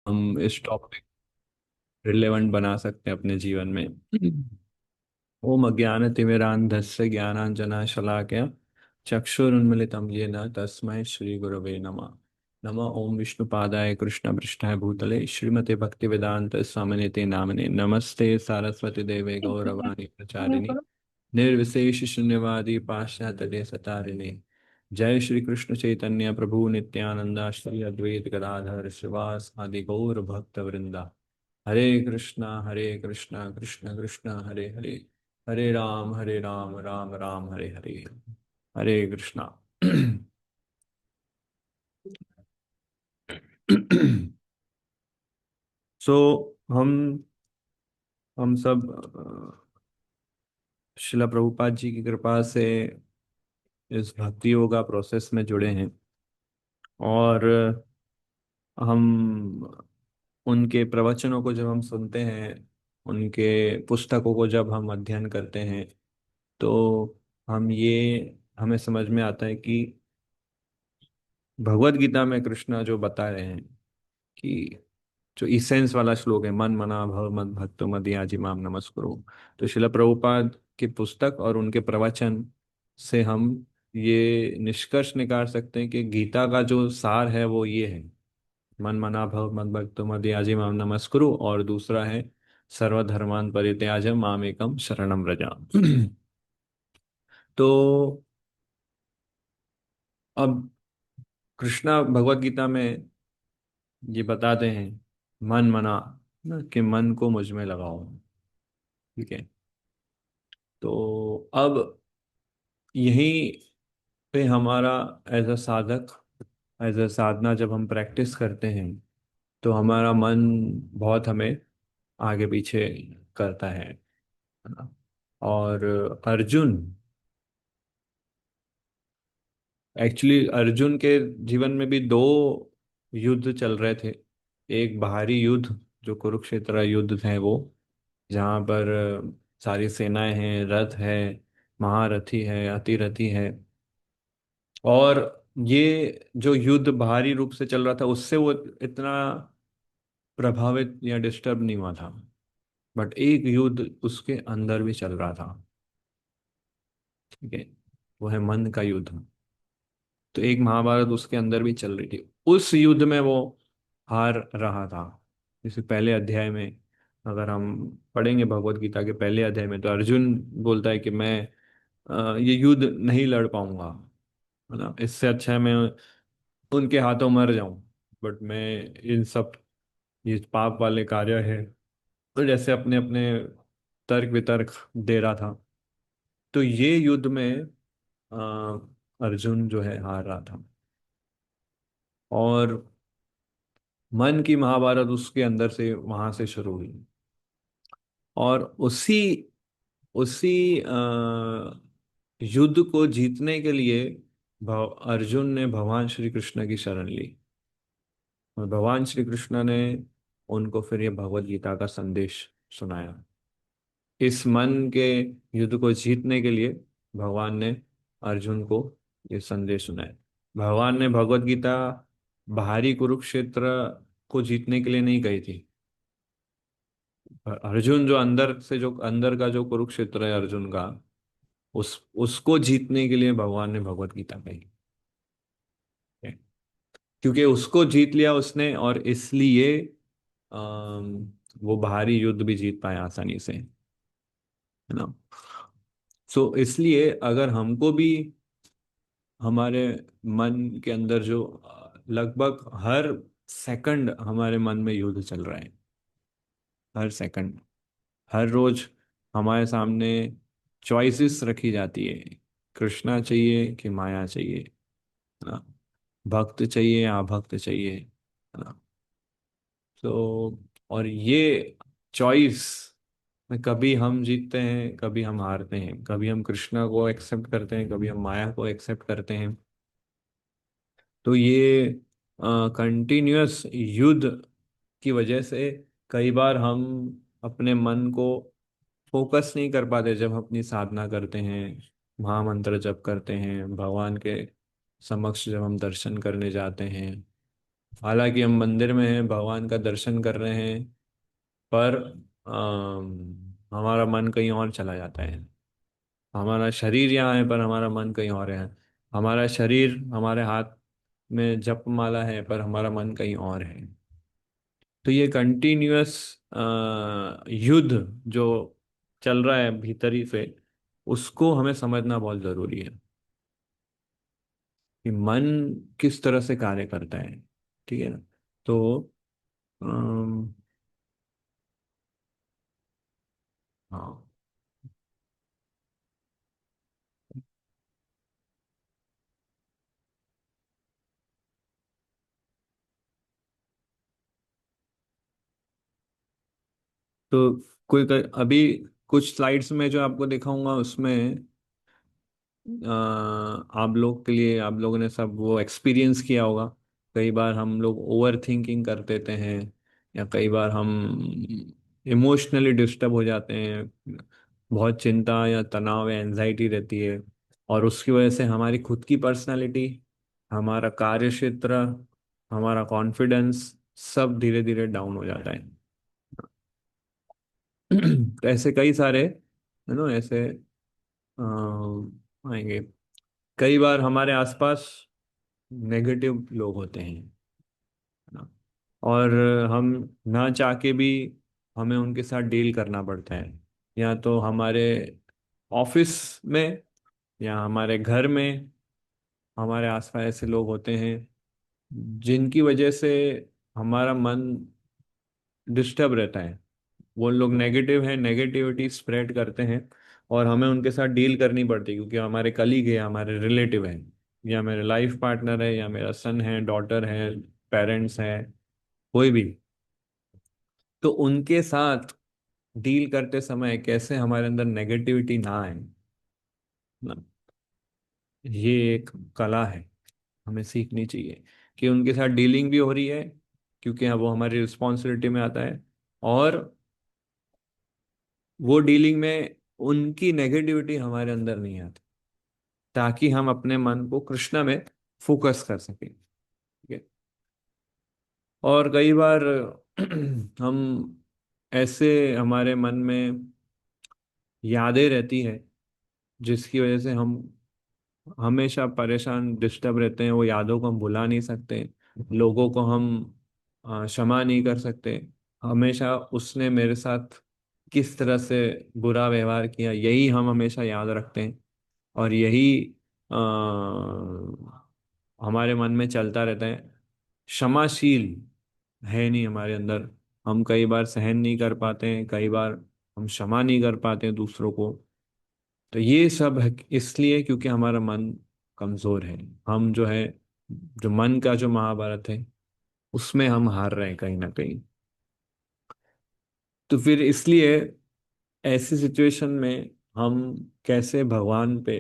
हम इस topic relevant बना सकते हैं अपने जीवन में। ओम अज्ञानतिमिरान्धस्य ज्ञानांजना शलाकया चक्षुरुन्मिलितं येन तस्मै श्री गुरवे नमः। नमः ओम विष्णुपादाय कृष्णपृष्ठाय भूतले श्रीमते भक्तिवेदांत स्वामिनिते नामिने नमस्ते सारस्वती देवे गौरवाणी प्रचारिणे निर्विशेष शून्यवादी पाश्चात्य सतारिणे। जय श्री कृष्ण चैतन्य प्रभु नित्यानंदा श्री अद्वैत गदाधर श्रीवास आदि गौर भक्त वृंदा। हरे कृष्णा कृष्ण कृष्ण हरे हरे, हरे राम राम राम हरे हरे। हरे कृष्णा। सो हम हम सब शिला प्रभुपाद जी की कृपा से इस भक्ति योगा प्रोसेस में जुड़े हैं। और हम उनके प्रवचनों को जब हम सुनते हैं, उनके पुस्तकों को जब हम अध्ययन करते हैं, तो हमें समझ में आता है कि भगवत गीता में कृष्णा जो बता रहे हैं कि जो इसेंस वाला श्लोक है, मन मना भव मद भक्तो मदयाजी माम नमस्कुरु। तो शिला प्रभुपाद की पुस्तक और उनके प्रवचन से हम ये निष्कर्ष निकाल सकते हैं कि गीता का जो सार है वो ये है, मन मना भव मद भक्तो मदयाजी माम नमस्कुरु, और दूसरा है सर्वधर्मान परित्याज्य मामेकम शरणम व्रज। तो अब कृष्णा भगवत गीता में ये बताते हैं, मन मना, ना कि मन को मुझ में लगाओ। ठीक है। तो अब यहीं पे हमारा एज अ साधक, एज अ साधना जब हम प्रैक्टिस करते हैं, तो हमारा मन बहुत हमें आगे पीछे करता है ना? और अर्जुन, एक्चुअली अर्जुन के जीवन में भी दो युद्ध चल रहे थे। एक बाहरी युद्ध जो कुरुक्षेत्र युद्ध है वो, जहाँ पर सारी सेनाएं हैं, रथ है, महारथी है, अतिरथी है। और ये जो युद्ध बाहरी रूप से चल रहा था उससे वो इतना प्रभावित या डिस्टर्ब नहीं हुआ था। बट एक युद्ध उसके अंदर भी चल रहा था। ठीक है। वो है मन का युद्ध। तो एक महाभारत उसके अंदर भी चल रही थी। उस युद्ध में वो हार रहा था। जैसे पहले अध्याय में अगर हम पढ़ेंगे भगवत गीता के पहले अध्याय में, तो अर्जुन बोलता है कि मैं ये युद्ध नहीं लड़ पाऊंगा, है ना। इससे अच्छा है मैं उनके हाथों मर जाऊं। बट मैं इन सब ये पाप वाले कार्य है, तो जैसे अपने अपने तर्क वितर्क दे रहा था। तो ये युद्ध में अर्जुन जो है हार रहा था। और मन की महाभारत उसके अंदर से वहां से शुरू हुई। और उसी उसी युद्ध को जीतने के लिए अर्जुन ने भगवान श्री कृष्ण की शरण ली। और भगवान श्री कृष्ण ने उनको फिर ये भगवत गीता का संदेश सुनाया। इस मन के युद्ध को जीतने के लिए भगवान ने अर्जुन को ये संदेश सुनाया। भगवान ने भगवत गीता बाहरी कुरुक्षेत्र को जीतने के लिए नहीं कही थी। अर्जुन जो अंदर से, जो अंदर का जो कुरुक्षेत्र है अर्जुन का, उसको जीतने के लिए भगवान ने भगवत गीता कही है। क्योंकि उसको जीत लिया उसने, और इसलिए वो बाहरी युद्ध भी जीत पाए आसानी से, है ना। सो इसलिए अगर हमको भी हमारे मन के अंदर जो लगभग हर सेकंड हमारे मन में युद्ध चल रहा है, हर सेकंड, हर रोज हमारे सामने चॉइसेस रखी जाती है। कृष्णा चाहिए कि माया चाहिए, है ना। भक्त चाहिए या अभक्त चाहिए, है ना। तो और ये चॉइस में कभी हम जीतते हैं, कभी हम हारते हैं, कभी हम कृष्णा को एक्सेप्ट करते हैं, कभी हम माया को एक्सेप्ट करते हैं। तो ये कंटिन्यूअस युद्ध की वजह से कई बार हम अपने मन को फोकस नहीं कर पाते। जब हम अपनी साधना करते हैं, महामंत्र जप करते हैं, भगवान के समक्ष जब हम दर्शन करने जाते हैं, हालांकि हम मंदिर में हैं, भगवान का दर्शन कर रहे हैं, पर हमारा मन कहीं और चला जाता है। हमारा शरीर यहाँ है पर हमारा मन कहीं और है। हमारा शरीर हमारे हाथ में जप माला है पर हमारा मन कहीं और है। तो ये कंटिन्यूअस युद्ध जो चल रहा है भीतरी से, उसको हमें समझना बहुत जरूरी है कि मन किस तरह से कार्य करता है। ठीक है ना? तो अम, हाँ, तो अभी कुछ स्लाइड्स में जो आपको दिखाऊंगा उसमें आप लोग के लिए, आप लोगों ने सब वो एक्सपीरियंस किया होगा। कई बार हम लोग ओवर थिंकिंग कर देते हैं, या कई बार हम इमोशनली डिस्टर्ब हो जाते हैं। बहुत चिंता या तनाव या एंजाइटी रहती है, और उसकी वजह से हमारी खुद की पर्सनालिटी, हमारा कार्य क्षेत्र, हमारा कॉन्फिडेंस सब धीरे धीरे डाउन हो जाता है। तो ऐसे कई सारे ऐसे आएंगे। कई बार हमारे आसपास नेगेटिव लोग होते हैं, है ना? और हम ना चाह के भी हमें उनके साथ डील करना पड़ता है। या तो हमारे ऑफिस में, या हमारे घर में हमारे आसपास ऐसे लोग होते हैं जिनकी वजह से हमारा मन डिस्टर्ब रहता है। वो लोग नेगेटिव हैं, नेगेटिविटी स्प्रेड करते हैं, और हमें उनके साथ डील करनी पड़ती है, क्योंकि हमारे कलीग है, हमारे रिलेटिव हैं, या मेरे लाइफ पार्टनर है, या मेरा सन है, डॉटर है, पेरेंट्स है, कोई भी। तो उनके साथ डील करते समय कैसे हमारे अंदर नेगेटिविटी ना आए ना, ये एक कला है, हमें सीखनी चाहिए कि उनके साथ डीलिंग भी हो रही है, क्योंकि हाँ वो हमारी रिस्पॉन्सिबिलिटी में आता है। और वो डीलिंग में उनकी नेगेटिविटी हमारे अंदर नहीं आती, ताकि हम अपने मन को कृष्णा में फोकस कर सकें। ठीक है? और कई बार हम ऐसे, हमारे मन में यादें रहती हैं जिसकी वजह से हम हमेशा परेशान, डिस्टर्ब रहते हैं। वो यादों को हम भुला नहीं सकते, लोगों को हम क्षमा नहीं कर सकते। हमेशा उसने मेरे साथ किस तरह से बुरा व्यवहार किया, यही हम हमेशा याद रखते हैं। और यही आ, हमारे मन में चलता रहता है। क्षमाशील है नहीं हमारे अंदर। हम कई बार सहन नहीं कर पाते हैं, कई बार हम क्षमा नहीं कर पाते हैं दूसरों को। तो ये सब है इसलिए क्योंकि हमारा मन कमजोर है। हम जो है, जो मन का जो महाभारत है, उसमें हम हार रहे हैं कहीं ना कहीं। तो फिर इसलिए ऐसी सिचुएशन में हम कैसे भगवान पे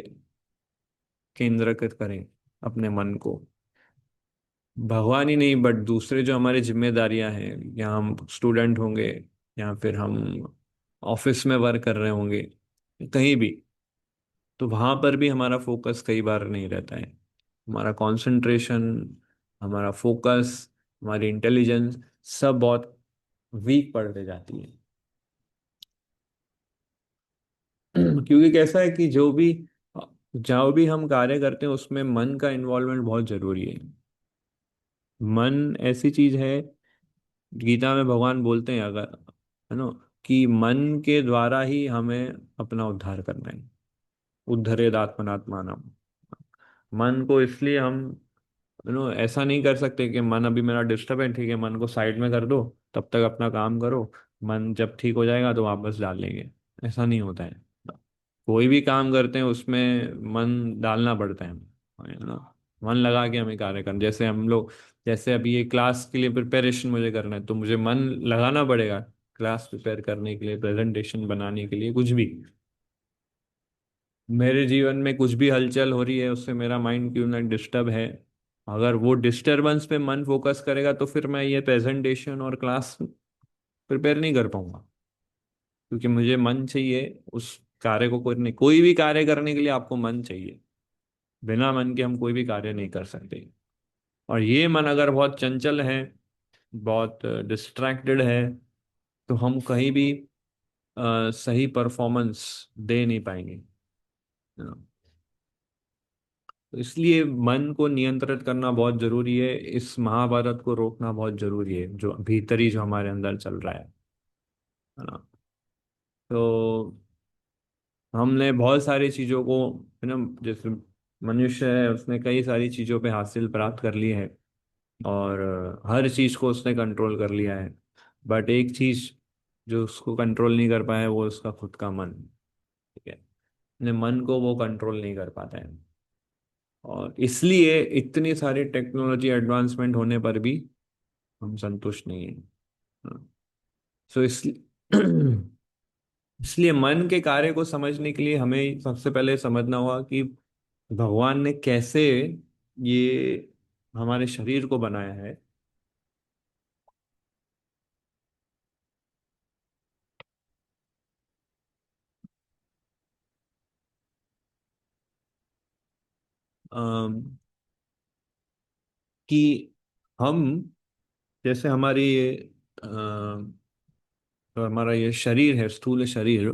केंद्रित करें अपने मन को। भगवान ही नहीं, बट दूसरे जो हमारी जिम्मेदारियां हैं, या हम स्टूडेंट होंगे, या फिर हम ऑफिस में वर्क कर रहे होंगे, कहीं भी, तो वहां पर भी हमारा फोकस कई बार नहीं रहता है। हमारा कंसंट्रेशन, हमारा फोकस, हमारी इंटेलिजेंस सब बहुत वीक पड़ते जाती है। क्योंकि कैसा है कि जो भी हम कार्य करते हैं उसमें मन का इन्वॉल्वमेंट बहुत जरूरी है। मन ऐसी चीज है, गीता में भगवान बोलते हैं, अगर है ना, कि मन के द्वारा ही हमें अपना उद्धार करना है। उद्धरेद आत्मनात्मानम। मन को इसलिए हम ऐसा नहीं कर सकते कि मन अभी मेरा डिस्टर्ब है, ठीक है, मन को साइड में कर दो, तब तक अपना काम करो, मन जब ठीक हो जाएगा तो वापस डाल लेंगे। ऐसा नहीं होता है। कोई भी काम करते हैं उसमें मन डालना पड़ता है ना? मन लगा के हमें कार्य करना, जैसे हम लोग, जैसे अभी ये क्लास के लिए प्रिपरेशन मुझे करना है, तो मुझे मन लगाना पड़ेगा क्लास प्रिपेयर करने के लिए, प्रेजेंटेशन बनाने के लिए, कुछ भी। मेरे जीवन में कुछ भी हलचल हो रही है, उससे मेरा माइंड क्यों ना डिस्टर्ब है, अगर वो डिस्टरबेंस पे मन फोकस करेगा तो फिर मैं ये प्रेजेंटेशन और क्लास प्रिपेयर नहीं कर पाऊंगा। क्योंकि मुझे मन चाहिए उस कार्य को करने, कोई भी कार्य करने के लिए आपको मन चाहिए। बिना मन के हम कोई भी कार्य नहीं कर सकते। और ये मन अगर बहुत चंचल है, बहुत डिस्ट्रैक्टेड है, तो हम कहीं भी सही परफॉर्मेंस दे नहीं पाएंगे। हाँ। तो इसलिए मन को नियंत्रित करना बहुत जरूरी है, इस महाभारत को रोकना बहुत जरूरी है, जो भीतरी जो हमारे अंदर चल रहा है ना। तो हमने बहुत सारी चीजों को, है ना, जैसे मनुष्य है उसने कई सारी चीजों पे हासिल प्राप्त कर ली है, और हर चीज को उसने कंट्रोल कर लिया है। बट एक चीज जो उसको कंट्रोल नहीं कर पाया है, वो उसका खुद का मन। ठीक है, अपने मन को वो कंट्रोल नहीं कर पाता है, और इसलिए इतनी सारी टेक्नोलॉजी एडवांसमेंट होने पर भी हम संतुष्ट नहीं है। सो इसलिए इसलिए मन के कार्य को समझने के लिए हमें सबसे पहले समझना होगा कि भगवान ने कैसे ये हमारे शरीर को बनाया है। अम, कि हम, जैसे हमारी ये जो हमारा ये शरीर है, स्थूल शरीर,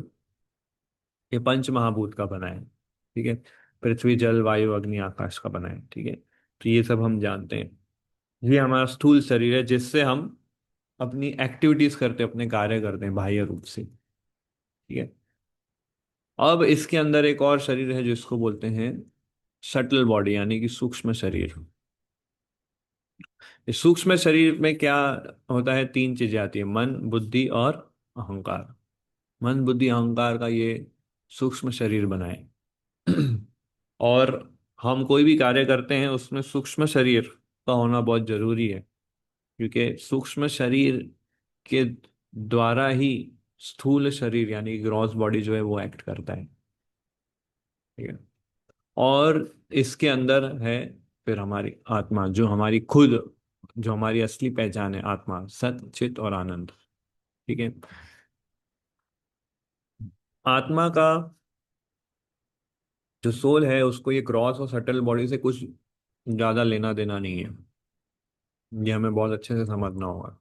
ये पंच महाभूत का बना है। ठीक है, पृथ्वी जल वायु अग्नि आकाश का बना है। ठीक है, तो ये सब हम जानते हैं। ये हमारा स्थूल शरीर है, जिससे हम अपनी एक्टिविटीज करते हैं, अपने कार्य करते हैं बाह्य रूप से। ठीक है, अब इसके अंदर एक और शरीर है जिसको बोलते हैं शटल बॉडी, यानी कि सूक्ष्म शरीर। इस सूक्ष्म शरीर में क्या होता है, तीन चीजें आती है, मन बुद्धि और अहंकार। मन बुद्धि अहंकार का ये सूक्ष्म शरीर बनाए। और हम कोई भी कार्य करते हैं उसमें सूक्ष्म शरीर का होना बहुत जरूरी है, क्योंकि सूक्ष्म शरीर के द्वारा ही स्थूल शरीर यानी ग्रॉस बॉडी जो है वो एक्ट करता है। ठीक है, और इसके अंदर है फिर हमारी आत्मा, जो हमारी खुद, जो हमारी असली पहचान है, आत्मा सत चित और आनंद। ठीक है, आत्मा का जो सोल है उसको ये क्रॉस और सटल बॉडी से कुछ ज्यादा लेना देना नहीं है। ये हमें बहुत अच्छे से समझना होगा।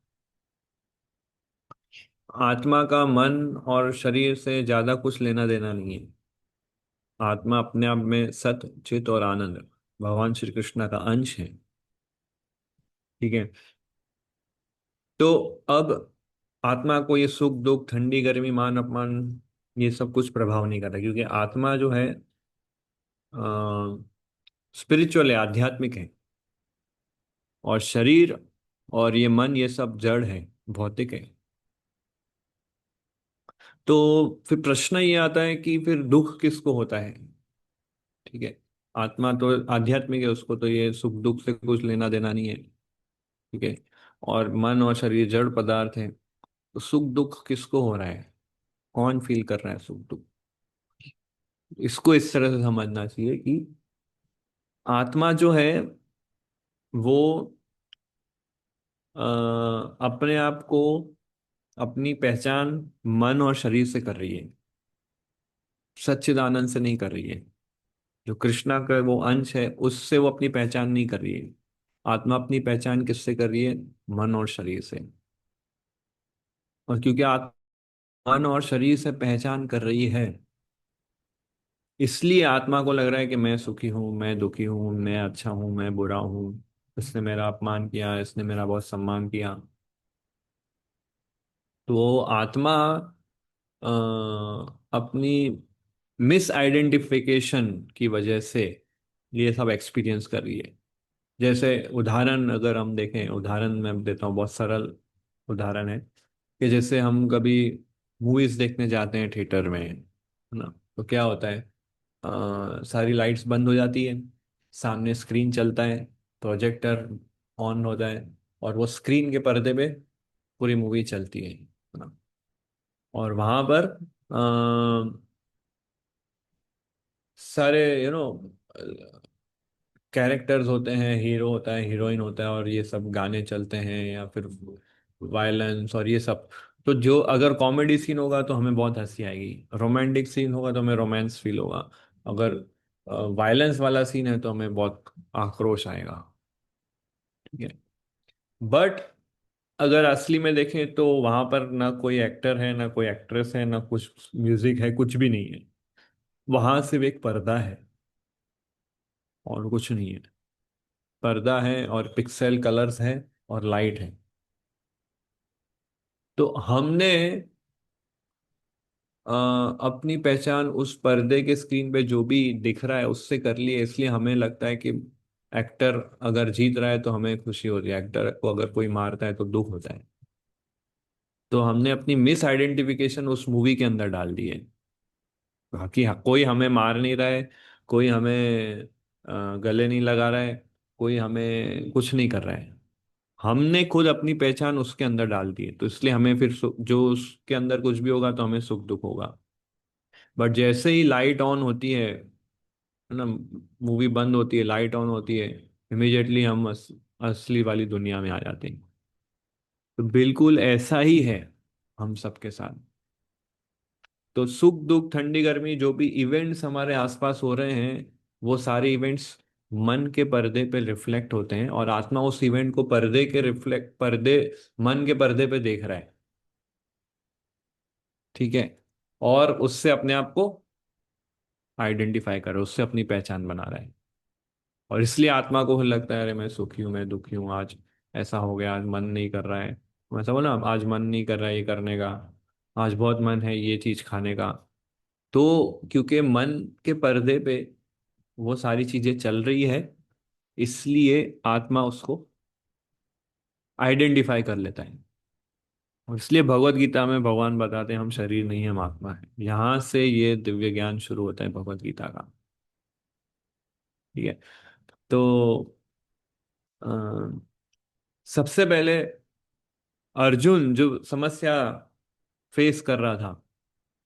आत्मा का मन और शरीर से ज्यादा कुछ लेना देना नहीं है। आत्मा अपने आप में सत चित और आनंद भगवान श्री कृष्ण का अंश है। ठीक है, तो अब आत्मा को ये सुख दुख ठंडी गर्मी मान अपमान ये सब कुछ प्रभाव नहीं करता, क्योंकि आत्मा जो है स्पिरिचुअल है, आध्यात्मिक है। और शरीर और ये मन ये सब जड़ है, भौतिक है। तो फिर प्रश्न ये आता है कि फिर दुख किसको होता है। ठीक है, आत्मा तो आध्यात्मिक है, उसको तो ये सुख दुख से कुछ लेना देना नहीं है। ठीक है, और मन और शरीर जड़ पदार्थ है, तो सुख दुख किसको हो रहा है, कौन फील कर रहा है सुख दुख। इसको इस तरह से समझना चाहिए कि आत्मा जो है वो अपने आप को, अपनी पहचान मन और शरीर से कर रही है, सच्चिदानंद से नहीं कर रही है। जो कृष्णा का वो अंश है उससे वो अपनी पहचान नहीं कर रही है। आत्मा अपनी पहचान किससे कर रही है, मन और शरीर से। और क्योंकि आत्मा मन और शरीर से पहचान कर रही है, इसलिए आत्मा को लग रहा है कि मैं सुखी हूँ, मैं दुखी हूँ, मैं अच्छा हूँ, मैं बुरा हूँ, इसने मेरा अपमान किया, इसने मेरा बहुत सम्मान किया। तो आत्मा अ, अपनी मिस आइडेंटिफिकेशन की वजह से ये सब एक्सपीरियंस कर रही है। जैसे उदाहरण अगर हम देखें, उदाहरण मैं देता हूँ, बहुत सरल उदाहरण है कि जैसे हम कभी मूवीज देखने जाते हैं थिएटर में, है ना, तो क्या होता है, सारी लाइट्स बंद हो जाती है, सामने स्क्रीन चलता है, प्रोजेक्टर ऑन होता है, और वो स्क्रीन के पर्दे पे पूरी मूवी चलती है ना। और वहां पर सारे कैरेक्टर्स होते हैं, हीरो होता है, हीरोइन होता है, और ये सब गाने चलते हैं, या फिर वायलेंस और ये सब। तो जो अगर कॉमेडी सीन होगा तो हमें बहुत हंसी आएगी, रोमांटिक सीन होगा तो हमें रोमांस फील होगा, अगर वायलेंस वाला सीन है तो हमें बहुत आक्रोश आएगा। ठीक है। बट अगर असली में देखें तो वहां पर ना कोई एक्टर है, ना कोई एक्ट्रेस है, ना कुछ म्यूजिक है, कुछ भी नहीं है। वहां सिर्फ एक पर्दा है और कुछ नहीं है। पर्दा है और पिक्सेल कलर्स है और लाइट है। तो हमने अ, अपनी पहचान उस पर्दे के स्क्रीन पे जो भी दिख रहा है उससे कर ली है, इसलिए हमें लगता है कि एक्टर अगर जीत रहा है तो हमें खुशी होती है, एक्टर को अगर कोई मारता है तो दुख होता है। तो हमने अपनी मिस आइडेंटिफिकेशन उस मूवी के अंदर डाल दी है। बाकी कोई हमें मार नहीं रहा है, कोई हमें गले नहीं लगा रहा है, कोई हमें कुछ नहीं कर रहा है। हमने खुद अपनी पहचान उसके अंदर डाल दी है, तो इसलिए हमें फिर जो उसके अंदर कुछ भी होगा तो हमें सुख दुख होगा। बट जैसे ही लाइट ऑन होती है ना, मूवी बंद होती है, लाइट ऑन होती है, इमिजिएटली हम असली वाली दुनिया में आ जाते हैं। तो बिल्कुल ऐसा ही है हम सबके साथ। तो सुख दुख ठंडी गर्मी जो भी इवेंट्स हमारे आसपास हो रहे हैं, वो सारे इवेंट्स मन के पर्दे पे रिफ्लेक्ट होते हैं, और आत्मा उस इवेंट को पर्दे मन के पर्दे पे देख रहा है। ठीक है। और उससे अपने आप को आइडेंटिफाई कर रहा है, उससे अपनी पहचान बना रहा है। और इसलिए आत्मा को लगता है अरे मैं सुखी हूँ, मैं दुखी हूँ, आज ऐसा हो गया, आज मन नहीं कर रहा है। वैसा बोला, आज मन नहीं कर रहा है ये करने का, आज बहुत मन है ये चीज खाने का। तो क्योंकि मन के पर्दे पे वो सारी चीजें चल रही है, इसलिए आत्मा उसको आइडेंटिफाई कर लेता है। और इसलिए भगवत गीता में भगवान बताते हैं हम शरीर नहीं, हम आत्मा है। यहाँ से ये दिव्य ज्ञान शुरू होता है भगवत गीता का। ठीक है। तो अ, सबसे पहले अर्जुन जो समस्या फेस कर रहा था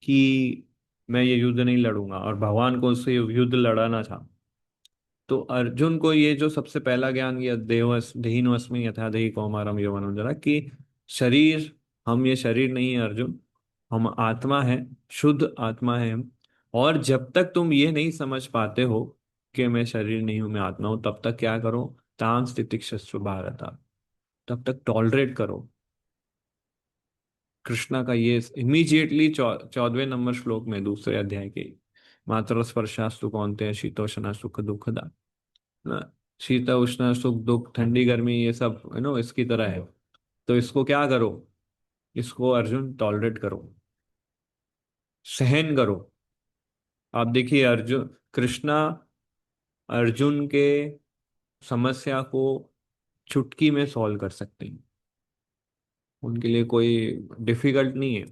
कि मैं ये युद्ध नहीं लड़ूंगा, और भगवान को उससे युद्ध लड़ाना था, तो अर्जुन को ये जो सबसे पहला ज्ञान, ये देहिनोऽस्मि यथा देहि कौमारम यौवनम, जरा कि शरीर, हम ये शरीर नहीं है अर्जुन, हम आत्मा है, शुद्ध आत्मा है हम। और जब तक तुम ये नहीं समझ पाते हो कि मैं शरीर नहीं हूं, मैं आत्मा हूं, तब तक क्या करो, तां स्थितिक्षस्व भारत, तब तक टॉलरेट करो। कृष्णा का ये इमीडिएटली 14वें नंबर श्लोक में, दूसरे अध्याय के, मात्र स्पर्शास्तु कौन्तेय शीतोष्ण सुख दुखदा, ना, शीत उष्ण सुख दुख ठंडी गर्मी ये सब इसकी तरह है। तो इसको क्या करो, इसको अर्जुन टॉलरेट करो, सहन करो। आप देखिए अर्जुन, कृष्णा अर्जुन के समस्या को चुटकी में सॉल्व कर सकते हैं। उनके लिए कोई डिफिकल्ट नहीं है,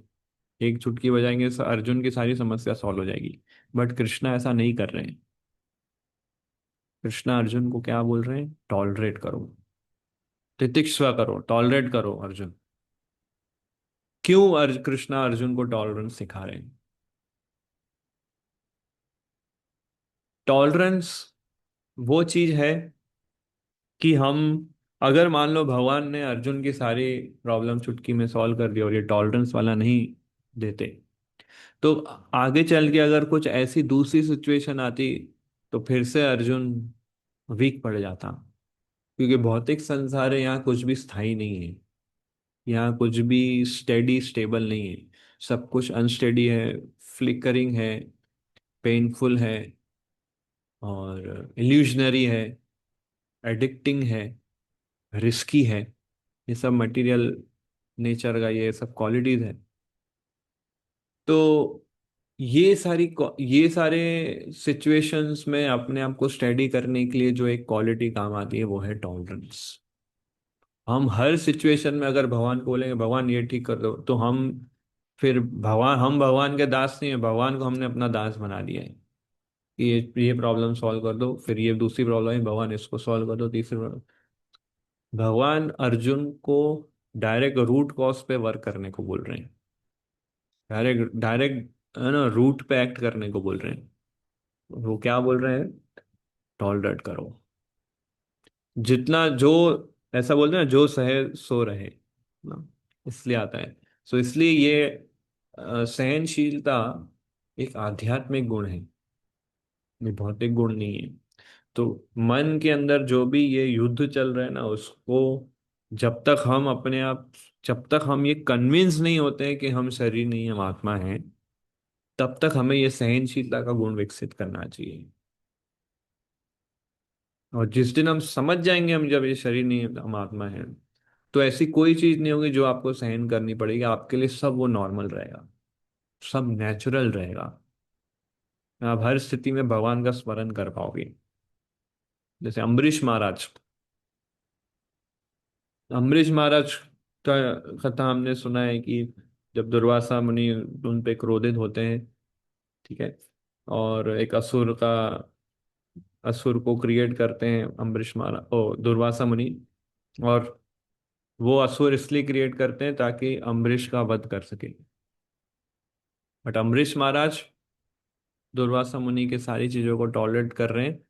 एक चुटकी बजाएंगे अर्जुन की सारी समस्या सॉल्व हो जाएगी। बट कृष्णा ऐसा नहीं कर रहे हैं। कृष्णा अर्जुन को क्या बोल रहे हैं, टॉलरेट करो, तितिक्षवा करो, टॉलरेट करो अर्जुन। क्यों कृष्णा अर्जुन को टॉलरेंस सिखा रहे हैं? टॉलरेंस वो चीज है कि हम, अगर मान लो भगवान ने अर्जुन की सारी प्रॉब्लम चुटकी में सॉल्व कर दिया और ये टॉलरेंस वाला नहीं देते, तो आगे चल के अगर कुछ ऐसी दूसरी सिचुएशन आती, तो फिर से अर्जुन वीक पड़ जाता। क्योंकि भौतिक संसार है, यहाँ कुछ भी स्थायी नहीं है, यहाँ कुछ भी स्टेडी स्टेबल नहीं है। सब कुछ अनस्टेडी है, फ्लिकरिंग है, पेनफुल है, और इल्यूजनरी है, एडिक्टिंग है, रिस्की है। ये सब मटेरियल नेचर का ये सब क्वालिटीज है। तो ये सारे सिचुएशंस में अपने आप को स्टडी करने के लिए जो एक क्वालिटी काम आती है वो है टॉलरेंस। हम हर सिचुएशन में अगर भगवान को बोलेंगे भगवान ये ठीक कर दो, तो फिर हम भगवान के दास नहीं है, भगवान को हमने अपना दास बना लिया है कि ये प्रॉब्लम सॉल्व कर दो, फिर ये दूसरी प्रॉब्लम है भगवान इसको सॉल्व कर दो, तीसरी प्रॉब्लम। भगवान अर्जुन को डायरेक्ट रूट कॉज पे वर्क करने को बोल रहे हैं, डायरेक्ट डायरेक्ट है ना, रूट पे एक्ट करने को बोल रहे हैं। वो क्या बोल रहे हैं, टॉलरेट करो। जितना जो, ऐसा बोलते हैं ना, जो सहे सो रहे ना, इसलिए आता है। सो इसलिए ये सहनशीलता एक आध्यात्मिक गुण है, ये भौतिक गुण नहीं है। तो मन के अंदर जो भी ये युद्ध चल रहा है ना, उसको जब तक हम अपने आप, जब तक हम ये कन्विंस नहीं होते हैं कि हम शरीर नहीं हम आत्मा हैं, तब तक हमें ये सहनशीलता का गुण विकसित करना चाहिए। और जिस दिन हम समझ जाएंगे हम जब ये शरीर नहीं है हम आत्मा है, तो ऐसी कोई चीज नहीं होगी जो आपको सहन करनी पड़ेगी, आपके लिए सब वो नॉर्मल रहेगा, सब नेचुरल रहेगा। आप हर स्थिति में भगवान का स्मरण कर पाओगे। जैसे अम्बरीश महाराज, अम्बरीश महाराज का कथा हमने सुना है कि जब दुर्वासा मुनि उन पे क्रोधित होते हैं, ठीक है, और एक असुर को क्रिएट करते हैं अम्बरीश महाराज ओ दुर्वासा मुनि। और वो असुर इसलिए क्रिएट करते हैं ताकि अम्बरीश का वध कर सके। बट अम्बरीश महाराज दुर्वासा मुनि के सारी चीजों को टॉलरेट कर रहे हैं।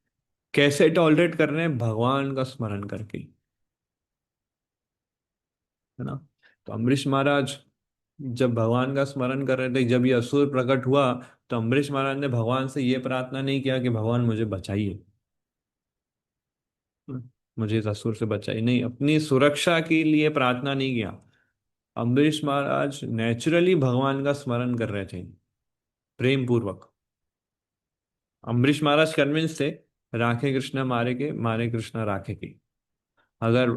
कैसे टॉलरेट कर रहे हैं? भगवान का स्मरण करके, है ना। तो अम्बरीश महाराज जब भगवान का स्मरण कर रहे थे, जब ये असुर प्रकट हुआ, तो अम्बरीश महाराज ने भगवान से ये प्रार्थना नहीं किया कि भगवान मुझे बचाइए, मुझे इस असुर से बचाइए, नहीं, अपनी सुरक्षा के लिए प्रार्थना नहीं किया। अम्बरीश महाराज नेचुरली भगवान का स्मरण कर रहे थे, प्रेम पूर्वक। अम्बरीश महाराज कन्विंस थे, राखे कृष्णा मारे के, मारे कृष्णा राखे के। अगर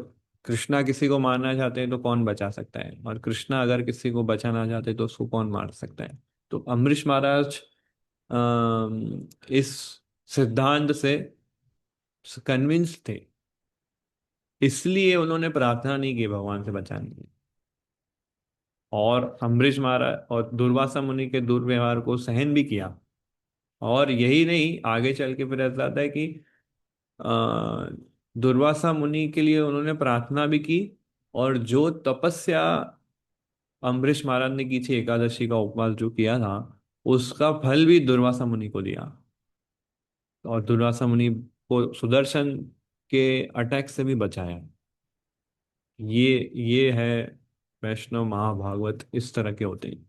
कृष्णा किसी को मारना चाहते हैं तो कौन बचा सकता है, और कृष्णा अगर किसी को बचाना चाहते तो उसको कौन मार सकता है। तो अम्बरीश महाराज इस सिद्धांत से कन्विंस थे, इसलिए उन्होंने प्रार्थना नहीं की भगवान से बचाने की। और अम्बरीश महाराज और दुर्वासा मुनि के दुर्व्यवहार को सहन भी किया। और यही नहीं, आगे चल के फिर ऐसा आता है कि अ, दुर्वासा मुनि के लिए उन्होंने प्रार्थना भी की। और जो तपस्या अम्बरीश महाराज ने की थी, एकादशी का उपवास जो किया था, उसका फल भी दुर्वासा मुनि को दिया। और दुर्वासा मुनि को सुदर्शन के अटैक से भी बचाया। ये है वैष्णव महाभागवत, इस तरह के होते हैं।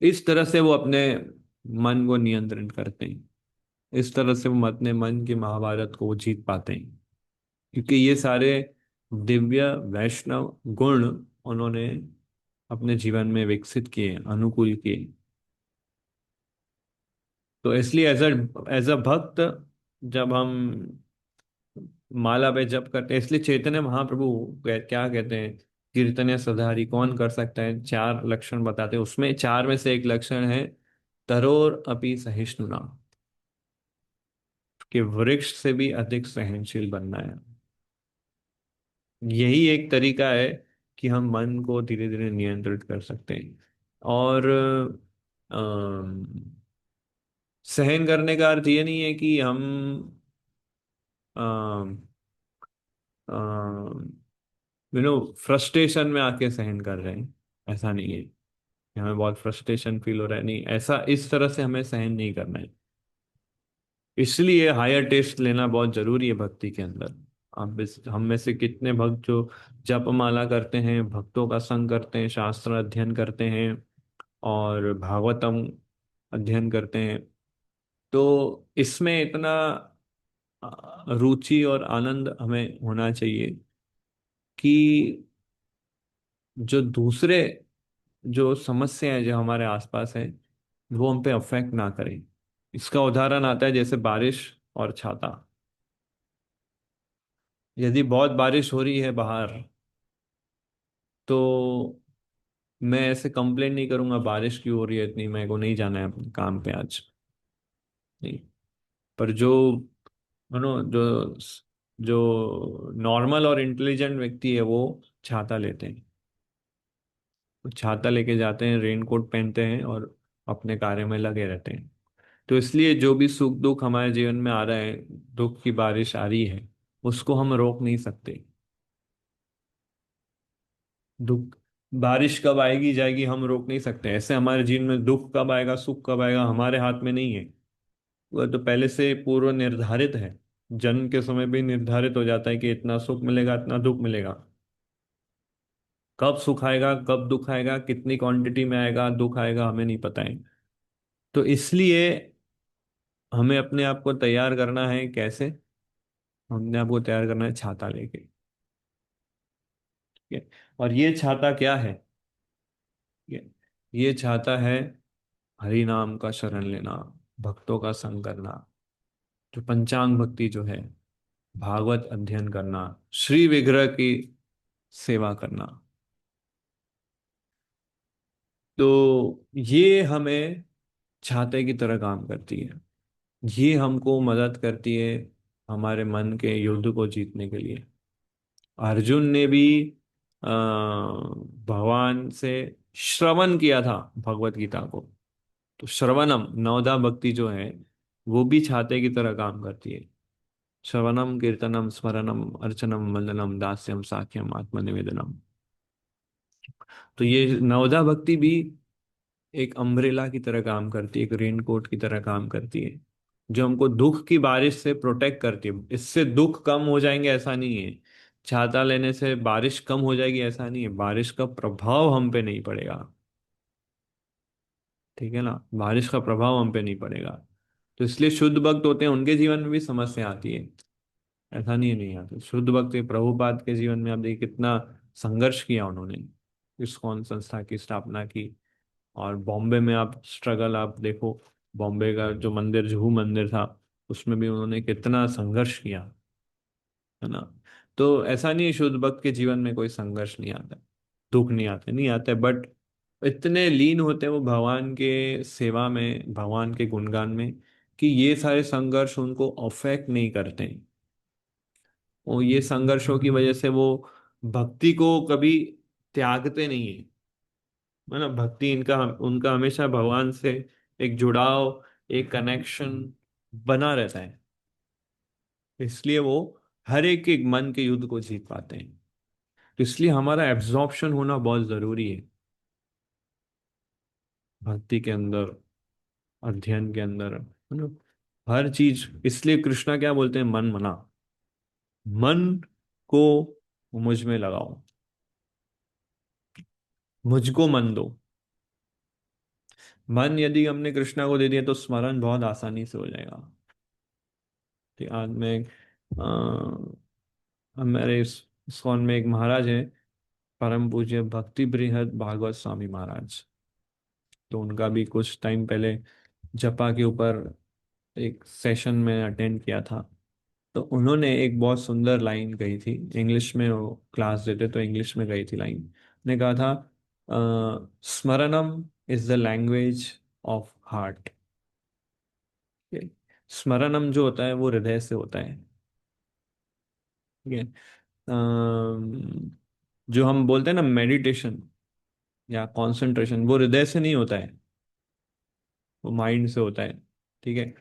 इस तरह से वो अपने मन को नियंत्रण करते हैं। इस तरह से वो अपने मन के महाभारत को वो जीत पाते हैं, क्योंकि ये सारे दिव्य वैष्णव गुण उन्होंने अपने जीवन में विकसित किए, अनुकूल किए। तो इसलिए एज अ भक्त, जब हम माला पे जप करते हैं, इसलिए चैतन्य महाप्रभु क्या कहते हैं, कीर्तन सदारी कौन कर सकता है, चार लक्षण बताते हैं, उसमें चार में से एक लक्षण है तरोर अपि सहिष्णुना, कि वृक्ष से भी अधिक सहनशील बनना है। यही एक तरीका है कि हम मन को धीरे धीरे नियंत्रित कर सकते हैं। और अम, सहन करने का अर्थ ये नहीं है कि हम फ्रस्ट्रेशन में आके सहन कर रहे हैं, ऐसा नहीं है कि हमें बहुत फ्रस्ट्रेशन फील हो रहा है, नहीं, ऐसा इस तरह से हमें सहन नहीं करना है। इसलिए हायर टेस्ट लेना बहुत जरूरी है भक्ति के अंदर। हम में से कितने भक्त जो जप माला करते हैं, भक्तों का संग करते हैं, शास्त्र अध्ययन करते हैं, और भागवतम अध्ययन करते हैं, तो इसमें इतना रुचि और आनंद हमें होना चाहिए कि जो दूसरे जो समस्याएं जो हमारे आसपास है, वो हम पे अफेक्ट ना करें। इसका उदाहरण आता है जैसे बारिश और छाता। यदि बहुत बारिश हो रही है बाहर, तो मैं ऐसे कंप्लेन नहीं करूंगा बारिश क्यों हो रही है इतनी, मेरे को नहीं जाना है अपने काम पे आज, नहीं। पर जो जो जो नॉर्मल और इंटेलिजेंट व्यक्ति है, वो छाता लेते हैं, वो छाता लेके जाते हैं, रेनकोट पहनते हैं, और अपने कार्य में लगे रहते हैं। तो इसलिए जो भी सुख दुख हमारे जीवन में आ रहा है, दुख की बारिश आ रही है, उसको हम रोक नहीं सकते। दुख, बारिश कब आएगी जाएगी हम रोक नहीं सकते। ऐसे हमारे जीवन में दुख कब आएगा सुख कब आएगा हमारे हाथ में नहीं है। वह तो पहले से पूर्व निर्धारित है। जन्म के समय भी निर्धारित हो जाता है कि इतना सुख मिलेगा इतना दुख मिलेगा। कब सुख आएगा कब दुख आएगा, कितनी क्वांटिटी में आएगा दुख आएगा, हमें नहीं पता है। तो इसलिए हमें अपने आप को तैयार करना है कैसे? हमने आपको तैयार करना है छाता लेके, ठीक है? और ये छाता क्या है? ये छाता है हरि नाम का शरण लेना, भक्तों का संग करना, जो पंचांग भक्ति जो है, भागवत अध्ययन करना, श्री विग्रह की सेवा करना। तो ये हमें छाते की तरह काम करती है। ये हमको मदद करती है हमारे मन के युद्ध को जीतने के लिए। अर्जुन ने भी भगवान से श्रवण किया था भगवत गीता को। तो श्रवणम नवदा भक्ति जो है, वो भी छाते की तरह काम करती है। श्रवणम कीर्तनम स्मरणम अर्चनम वंदनम दास्यम साख्यम आत्मनिवेदनम। तो ये नवदा भक्ति भी एक अम्ब्रेला की तरह काम करती है, एक रेनकोट की तरह काम करती है, जो हमको दुख की बारिश से प्रोटेक्ट करती है। इससे दुख कम हो जाएंगे ऐसा नहीं है, छाता लेने से बारिश कम हो जाएगी ऐसा नहीं है, बारिश का प्रभाव हम पे नहीं पड़ेगा। ठीक है ना, बारिश का प्रभाव हम पे नहीं पड़ेगा। तो इसलिए शुद्ध भक्त होते हैं, उनके जीवन में भी समस्या आती है, ऐसा नहीं है नहीं आती। शुद्ध भक्त प्रभुपाद के जीवन में आप देखिए कितना संघर्ष किया उन्होंने, इस्कॉन संस्था की स्थापना की। और बॉम्बे में आप स्ट्रगल आप देखो, बॉम्बे का जो मंदिर जुहू मंदिर था, उसमें भी उन्होंने कितना संघर्ष किया, है ना। तो ऐसा नहीं है शुद्ध भक्त के जीवन में कोई संघर्ष नहीं आता, दुख नहीं आते, नहीं आते, बट इतने लीन होते हैं वो भगवान के सेवा में, भगवान के गुणगान में, कि ये सारे संघर्ष उनको अफेक्ट नहीं करते हैं। वो ये संघर्षों की वजह से वो भक्ति को कभी त्यागते नहीं है, है ना। भक्ति इनका उनका हमेशा भगवान से एक जुड़ाव, एक कनेक्शन बना रहता है। इसलिए वो हर एक मन के युद्ध को जीत पाते हैं। तो इसलिए हमारा एब्जॉर्प्शन होना बहुत जरूरी है भक्ति के अंदर, अध्ययन के अंदर, है ना। हर चीज, इसलिए कृष्णा क्या बोलते हैं, मन मना, मन को मुझ में लगाओ, मुझको मन दो। मन यदि हमने कृष्णा को दे दिया तो स्मरण बहुत आसानी से हो जाएगा। ठीक, आज मैं हमारे इस्कॉन में एक महाराज है, परम पूज्य भक्ति बृहद भागवत स्वामी महाराज। तो उनका भी कुछ टाइम पहले जपा के ऊपर एक सेशन में अटेंड किया था। तो उन्होंने एक बहुत सुंदर लाइन कही थी, इंग्लिश में वो क्लास देते तो इंग्लिश में कही थी लाइन। ने कहा था, smaranam is the language of heart. स्मरणम जो होता है वो हृदय से होता है, ठीक है। जो हम बोलते हैं ना मेडिटेशन या कंसंट्रेशन, वो हृदय से नहीं होता है, वो माइंड से होता है, ठीक है।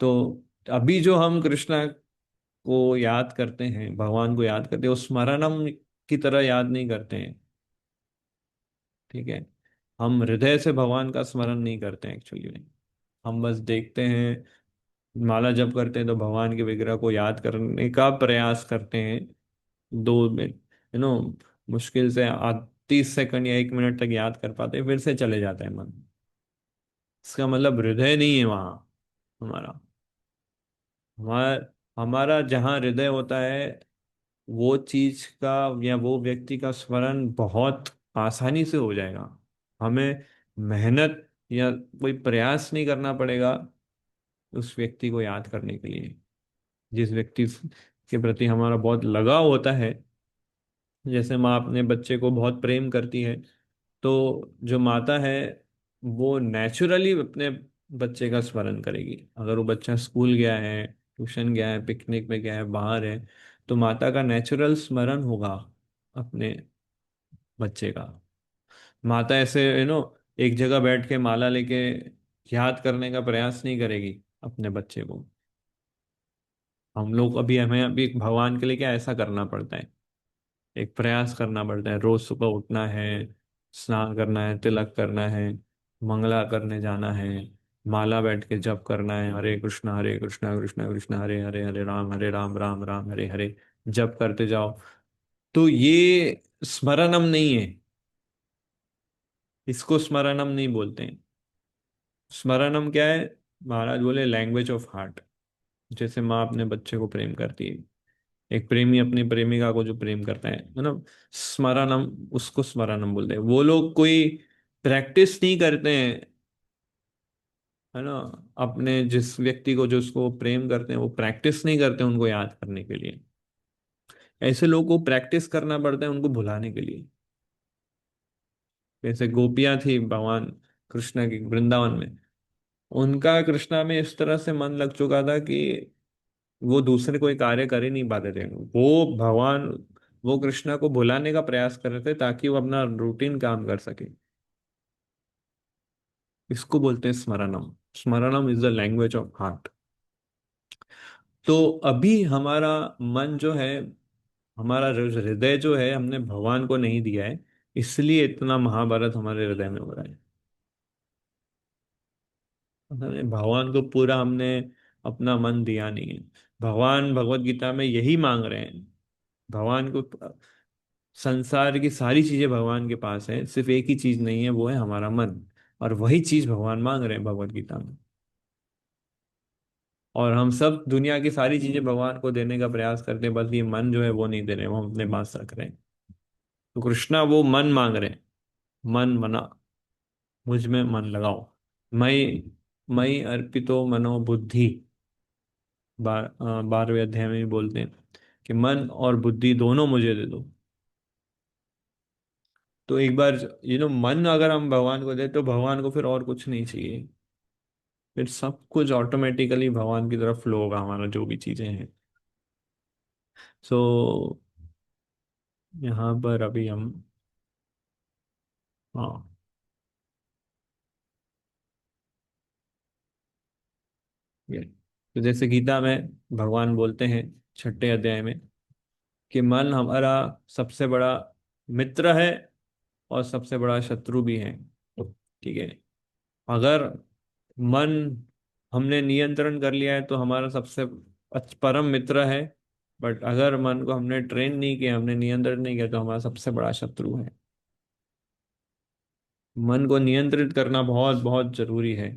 तो अभी जो हम कृष्णा को याद करते हैं, भगवान को याद करते हैं, वो स्मरणम की तरह याद नहीं करते हैं, ठीक है। हम हृदय से भगवान का स्मरण नहीं करते हैं एक्चुअली में। हम बस देखते हैं, माला जप करते हैं तो भगवान के विग्रह को याद करने का प्रयास करते हैं, 2 मिनट, मुश्किल से 30 सेकंड या 1 मिनट तक याद कर पाते हैं, फिर से चले जाता है मन। इसका मतलब हृदय नहीं है वहाँ हमारा। हमारा हमारा जहाँ हृदय होता है, वो चीज का या वो व्यक्ति का स्मरण बहुत आसानी से हो जाएगा। हमें मेहनत या कोई प्रयास नहीं करना पड़ेगा उस व्यक्ति को याद करने के लिए, जिस व्यक्ति के प्रति हमारा बहुत लगाव होता है। जैसे माँ अपने बच्चे को बहुत प्रेम करती है, तो जो माता है वो नेचुरली अपने बच्चे का स्मरण करेगी। अगर वो बच्चा स्कूल गया है, ट्यूशन गया है, पिकनिक में गया है, बाहर है, तो माता का नेचुरल स्मरण होगा अपने बच्चे का। माता ऐसे एक जगह बैठ के माला लेके याद करने का प्रयास नहीं करेगी अपने बच्चे को। हम लोग अभी, हमें अभी भगवान के लिए क्या ऐसा करना पड़ता है, एक प्रयास करना पड़ता है। रोज सुबह उठना है, स्नान करना है, तिलक करना है, मंगला करने जाना है, माला बैठ के जप करना है, हरे कृष्णा कृष्णा कृष्णा हरे हरे, हरे राम राम राम हरे हरे, जप करते जाओ। तो ये स्मरणम नहीं है, इसको स्मरणम नहीं बोलते हैं। स्मरणम क्या है? महाराज बोले लैंग्वेज ऑफ हार्ट। जैसे माँ अपने बच्चे को प्रेम करती है, एक प्रेमी अपनी प्रेमिका को जो प्रेम करता है, मतलब स्मरणम, उसको स्मरणम बोलते हैं। वो लोग कोई प्रैक्टिस नहीं करते हैं, है ना, अपने जिस व्यक्ति को जो उसको प्रेम करते हैं वो प्रैक्टिस नहीं करते उनको याद करने के लिए। ऐसे लोगों को प्रैक्टिस करना पड़ता है उनको भुलाने के लिए। जैसे गोपियां थी भगवान कृष्ण की वृंदावन में, उनका कृष्णा में इस तरह से मन लग चुका था कि वो दूसरे कोई कार्य कर ही नहीं पाते थे। वो भगवान, वो कृष्णा को भुलाने का प्रयास कर रहे थे ताकि वो अपना रूटीन काम कर सके। इसको बोलते हैं स्मरणम। Smaranam is the language of heart. तो अभी हमारा मन जो है, हमारा हृदय जो है, हमने भगवान को नहीं दिया है, इसलिए इतना महाभारत हमारे हृदय में हो रहा है। भगवान को पूरा हमने अपना मन दिया नहीं है। भगवान भगवत गीता में यही मांग रहे हैं। भगवान को, संसार की सारी चीजें भगवान के पास है, सिर्फ एक ही चीज नहीं है, वो है हमारा मन। और वही चीज भगवान मांग रहे हैं भगवत गीता में। और हम सब दुनिया की सारी चीजें भगवान को देने का प्रयास करते हैं, बस ये मन जो है वो नहीं दे रहे, वो हम अपने पास रख रहे हैं। तो कृष्णा वो मन मांग रहे हैं। मन मना, मुझ में मन लगाओ। मई, मई अर्पितो मनो बुद्धि। 12वें अध्याय में भी बोलते हैं कि मन और बुद्धि दोनों मुझे दे दो। तो एक बार मन अगर हम भगवान को दे तो भगवान को फिर और कुछ नहीं चाहिए। फिर सब कुछ ऑटोमेटिकली भगवान की तरफ फ्लो होगा, हमारा जो भी चीजें हैं। सो यहाँ पर अभी हम, हाँ, ये तो जैसे गीता में भगवान बोलते हैं 6 अध्याय में कि मन हमारा सबसे बड़ा मित्र है और सबसे बड़ा शत्रु भी है। ठीक है, अगर मन हमने नियंत्रण कर लिया है तो हमारा सबसे परम मित्र है। बट अगर मन को हमने ट्रेन नहीं किया, हमने नियंत्रण नहीं किया, तो हमारा सबसे बड़ा शत्रु है। मन को नियंत्रित करना बहुत बहुत जरूरी है।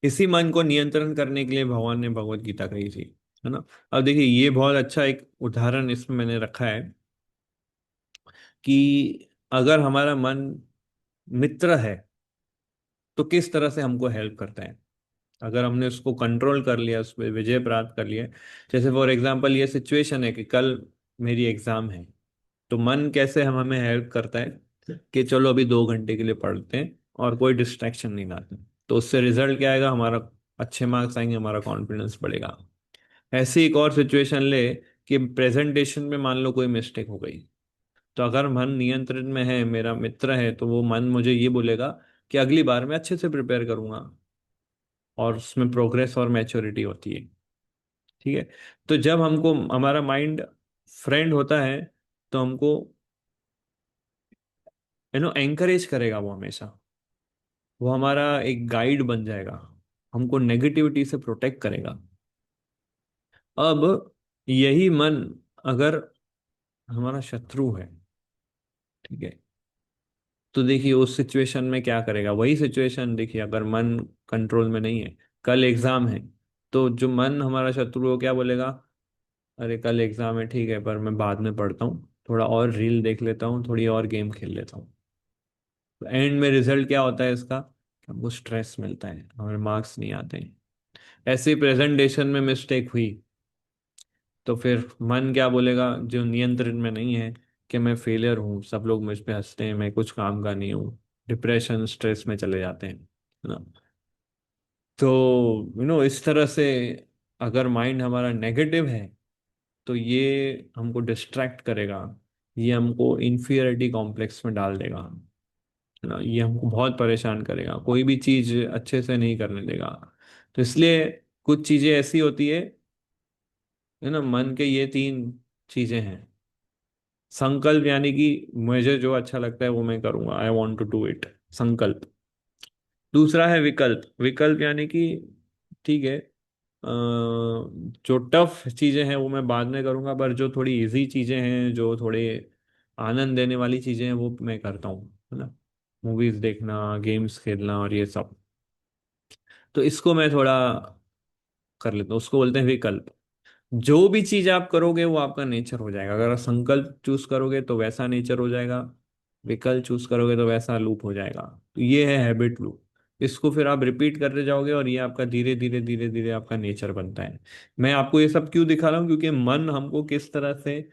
इसी मन को नियंत्रण करने के लिए भगवान ने भगवत गीता कही थी, है ना। अब देखिए, ये बहुत अच्छा एक उदाहरण इसमें मैंने रखा है कि अगर हमारा मन मित्र है तो किस तरह से हमको हेल्प करता है। अगर हमने उसको कंट्रोल कर लिया, उस पर विजय प्राप्त कर लिया। जैसे फॉर एग्जांपल ये सिचुएशन है कि कल मेरी एग्जाम है, तो मन कैसे हम हमें हेल्प करता है कि चलो अभी 2 घंटे के लिए पढ़ते हैं और कोई डिस्ट्रैक्शन नहीं लाते। तो उससे रिजल्ट क्या आएगा, हमारा अच्छे मार्क्स आएंगे, हमारा कॉन्फिडेंस बढ़ेगा। ऐसी एक और सिचुएशन ले कि प्रेजेंटेशन में मान लो कोई मिस्टेक हो गई, तो अगर मन नियंत्रण में है, मेरा मित्र है, तो वो मन मुझे ये बोलेगा कि अगली बार मैं अच्छे से प्रिपेयर करूंगा। और उसमें प्रोग्रेस और मैच्योरिटी होती है। ठीक है। तो जब हमको हमारा माइंड फ्रेंड होता है तो हमको एंकरेज करेगा वो हमेशा। वो हमारा एक गाइड बन जाएगा, हमको नेगेटिविटी से प्रोटेक्ट करेगा। अब यही मन अगर हमारा शत्रु है, ठीक है, तो देखिए उस सिचुएशन में क्या करेगा। वही सिचुएशन देखिए, अगर मन कंट्रोल में नहीं है, कल एग्जाम है, तो जो मन हमारा शत्रु है वो क्या बोलेगा, अरे कल एग्जाम है, ठीक है, पर मैं बाद में पढ़ता हूँ, थोड़ा और रील देख लेता हूँ, थोड़ी और गेम खेल लेता हूँ। तो एंड में रिजल्ट क्या होता है इसका, कि हमको स्ट्रेस मिलता है, हमारे मार्क्स नहीं आते हैं। ऐसे प्रेजेंटेशन में मिस्टेक हुई, तो फिर मन क्या बोलेगा जो नियंत्रण में नहीं है, कि मैं फेलियर हूँ, सब लोग मुझ पे हंसते हैं, मैं कुछ काम का नहीं हूँ। डिप्रेशन स्ट्रेस में चले जाते हैं, है ना। तो इस तरह से अगर माइंड हमारा नेगेटिव है तो ये हमको डिस्ट्रैक्ट करेगा, ये हमको इंफीरियरिटी कॉम्प्लेक्स में डाल देगा, है ना। ये हमको बहुत परेशान करेगा, कोई भी चीज अच्छे से नहीं करने देगा। तो इसलिए कुछ चीजें ऐसी होती है ना, मन के ये 3 चीजें हैं। संकल्प यानी कि मुझे जो अच्छा लगता है वो मैं करूंगा, I want to do it, संकल्प। दूसरा है विकल्प। विकल्प यानी कि ठीक है, जो टफ चीजें हैं वो मैं बाद में करूंगा, पर जो थोड़ी इजी चीजें हैं, जो थोड़े आनंद देने वाली चीजें हैं, वो मैं करता हूँ, है ना। मूवीज देखना, गेम्स खेलना और ये सब। तो इसको मैं थोड़ा कर लेता हूँ, उसको बोलते हैं विकल्प। जो भी चीज आप करोगे वो आपका नेचर हो जाएगा। अगर आप संकल्प चूज करोगे तो वैसा नेचर हो जाएगा, विकल्प चूज करोगे तो वैसा लूप हो जाएगा। तो ये है हैबिट लूप। इसको फिर आप रिपीट करते जाओगे और ये आपका धीरे धीरे धीरे धीरे आपका नेचर बनता है। मैं आपको ये सब क्यों दिखा रहा हूँ, क्योंकि मन हमको किस तरह से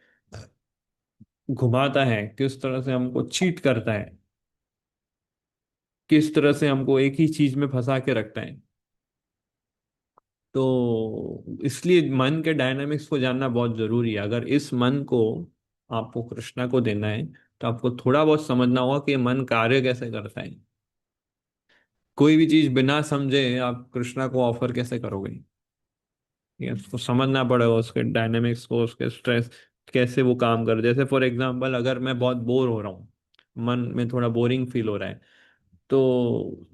घुमाता है, किस तरह से हमको चीट करता है, किस तरह से हमको एक ही चीज में फंसा के रखता है। तो इसलिए मन के डायनामिक्स को जानना बहुत जरूरी है। अगर इस मन को आपको कृष्णा को देना है, तो आपको थोड़ा बहुत समझना होगा कि मन कार्य कैसे करता है। कोई भी चीज बिना समझे आप कृष्णा को ऑफर कैसे करोगे? ये उसको समझना पड़ेगा, उसके डायनेमिक्स को, उसके स्ट्रेस कैसे वो काम कर। जैसे फॉर एग्जांपल, अगर मैं बहुत बोर हो रहा हूँ, मन में थोड़ा बोरिंग फील हो रहा है, तो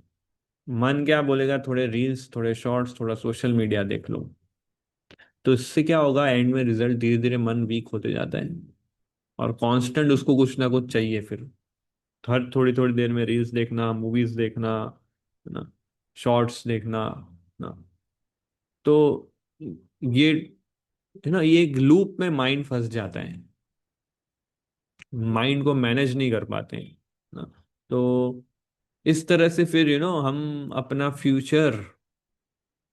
मन क्या बोलेगा, थोड़े रील्स, थोड़े शॉर्ट्स, थोड़ा सोशल मीडिया देख लो। तो इससे क्या होगा, एंड में रिजल्ट धीरे धीरे मन वीक होते जाता है। और कांस्टेंट उसको कुछ ना कुछ चाहिए फिर। हर थोड़ी थोड़ी देर में रील्स देखना, मूवीज देखना, है ना, शॉर्ट्स देखना ना। तो ये, है ना, ये एक लूप में माइंड फंस जाता है। माइंड को मैनेज नहीं कर पाते हैं ना। तो इस तरह से फिर हम अपना फ्यूचर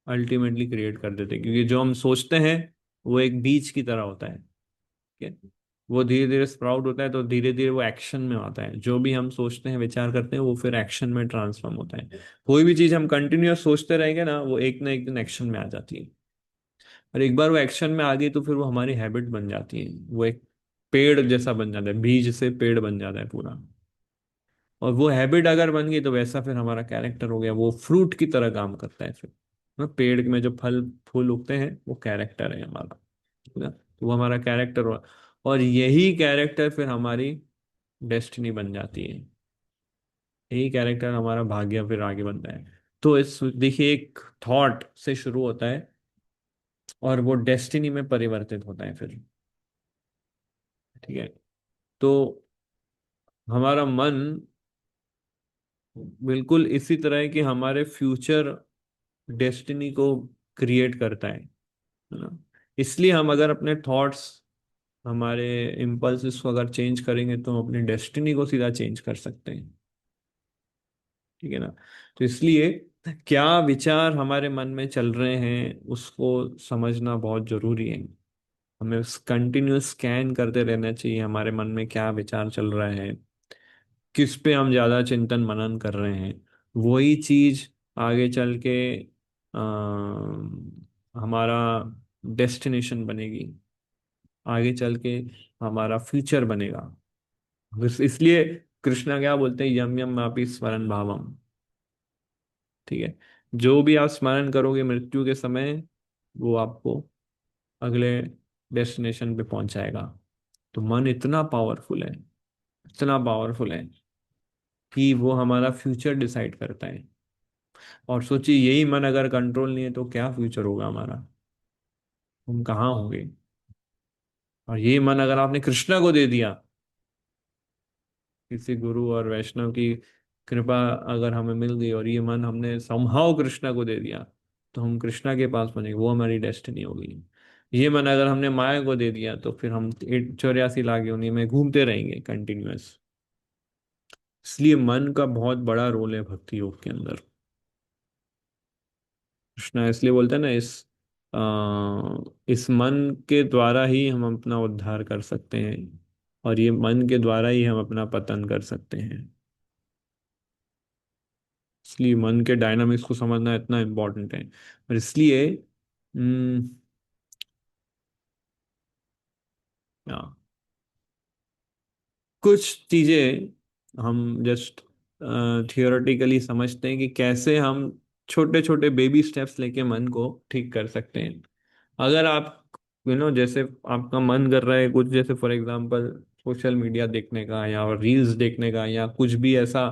अल्टीमेटली क्रिएट कर देते हैं, क्योंकि जो हम सोचते हैं वो एक बीज की तरह होता है। ठीक है। वो धीरे धीरे स्प्राउट होता है, तो धीरे धीरे वो एक्शन में आता है। जो भी हम सोचते हैं, विचार करते हैं, वो फिर एक्शन में ट्रांसफॉर्म होता है। कोई भी चीज हम कंटिन्यूअस सोचते रहेंगे ना, वो एक ना एक दिन एक्शन में आ जाती है। और एक बार वो एक्शन में आ गई तो फिर वो हमारी हैबिट बन जाती है। वो एक पेड़ जैसा बन जाता है, बीज से पेड़ बन जाता है पूरा। और वो हैबिट अगर बन गई तो वैसा फिर हमारा कैरेक्टर हो गया, वो फ्रूट की तरह काम करता है फिर ना। पेड़ में जो फल फूल उगते हैं वो कैरेक्टर है हमारा, ठीक है ना। तो वो हमारा कैरेक्टर हुआ, और यही कैरेक्टर फिर हमारी डेस्टिनी बन जाती है। यही कैरेक्टर हमारा भाग्य फिर आगे बनता है। तो इस देखिए, एक थॉट से शुरू होता है और वो डेस्टिनी में परिवर्तित होता है फिर। ठीक है। तो हमारा मन बिल्कुल इसी तरह है कि हमारे फ्यूचर डेस्टिनी को क्रिएट करता है ना। इसलिए हम अगर अपने थॉट्स, हमारे इम्पल्सिस को अगर चेंज करेंगे तो हम अपनी डेस्टिनी को सीधा चेंज कर सकते हैं। ठीक है ना। तो इसलिए क्या विचार हमारे मन में चल रहे हैं उसको समझना बहुत जरूरी है। हमें कंटिन्यूस स्कैन करते रहना चाहिए, हमारे मन में क्या विचार चल रहा है, किस पे हम ज्यादा चिंतन मनन कर रहे हैं। वही चीज आगे चल के हमारा डेस्टिनेशन बनेगी, आगे चल के हमारा फ्यूचर बनेगा। इसलिए कृष्णा क्या बोलते हैं, यम यम मापी स्मरण भावम। ठीक है। जो भी आप स्मरण करोगे मृत्यु के समय, वो आपको अगले डेस्टिनेशन पे पहुंचाएगा। तो मन इतना पावरफुल है, इतना पावरफुल है कि वो हमारा फ्यूचर डिसाइड करता है। और सोचिए, यही मन अगर कंट्रोल नहीं है तो क्या फ्यूचर होगा हमारा, हम कहाँ होंगे। और ये मन अगर आपने कृष्णा को दे दिया, किसी गुरु और वैष्णव की कृपा अगर हमें मिल गई और ये मन हमने समहाउ कृष्णा को दे दिया, तो हम कृष्णा के पास बनेंगे, वो हमारी डेस्टिनी होगी। ये मन अगर हमने माया को दे दिया तो फिर हम 84 लाख योनि में घूमते रहेंगे कंटिन्यूअस। इसलिए मन का बहुत बड़ा रोल है भक्ति योग के अंदर। कृष्णा इसलिए बोलते हैं ना, इस मन के द्वारा ही हम अपना उद्धार कर सकते हैं, और ये मन के द्वारा ही हम अपना पतन कर सकते हैं। इसलिए मन के डायनामिक्स को समझना इतना इम्पोर्टेंट है। और इसलिए हम्म, हाँ, कुछ चीजें हम जस्ट थियोरेटिकली समझते हैं कि कैसे हम छोटे छोटे बेबी स्टेप्स लेके मन को ठीक कर सकते हैं। अगर आप जैसे आपका मन कर रहा है कुछ, जैसे फॉर एग्जांपल सोशल मीडिया देखने का या रील्स देखने का, या कुछ भी ऐसा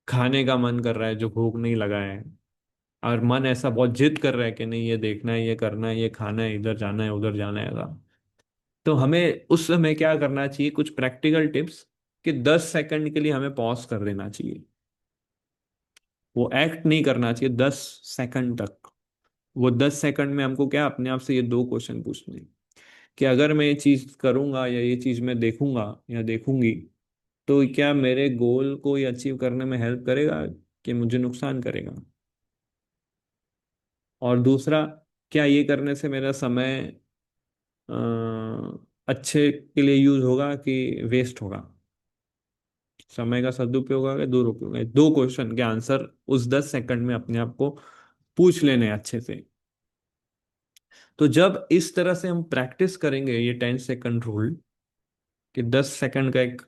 खाने का मन कर रहा है जो भूख नहीं लगा है, और मन ऐसा बहुत जिद कर रहा है कि नहीं, ये देखना है, ये करना है, ये खाना है, इधर जाना है, उधर जाना है ऐसा, तो हमें उस समय क्या करना चाहिए, कुछ प्रैक्टिकल टिप्स, कि 10 सेकंड के लिए हमें पॉज कर देना चाहिए। वो एक्ट नहीं करना चाहिए 10 सेकंड तक। वो 10 सेकंड में हमको क्या, अपने आप से ये दो क्वेश्चन पूछने हैं कि अगर मैं ये चीज करूंगा या ये चीज मैं देखूंगा या देखूंगी, तो क्या मेरे गोल को ये अचीव करने में हेल्प करेगा कि मुझे नुकसान करेगा। और दूसरा, क्या ये करने से मेरा समय अच्छे के लिए यूज होगा कि वेस्ट होगा, समय का सदुपयोग होगा कि दुरुपयोग है। दो क्वेश्चन के आंसर उस 10 सेकंड में अपने आप को पूछ लेने हैं अच्छे से। तो जब इस तरह से हम प्रैक्टिस करेंगे ये 10 सेकंड रूल, कि 10 सेकंड का एक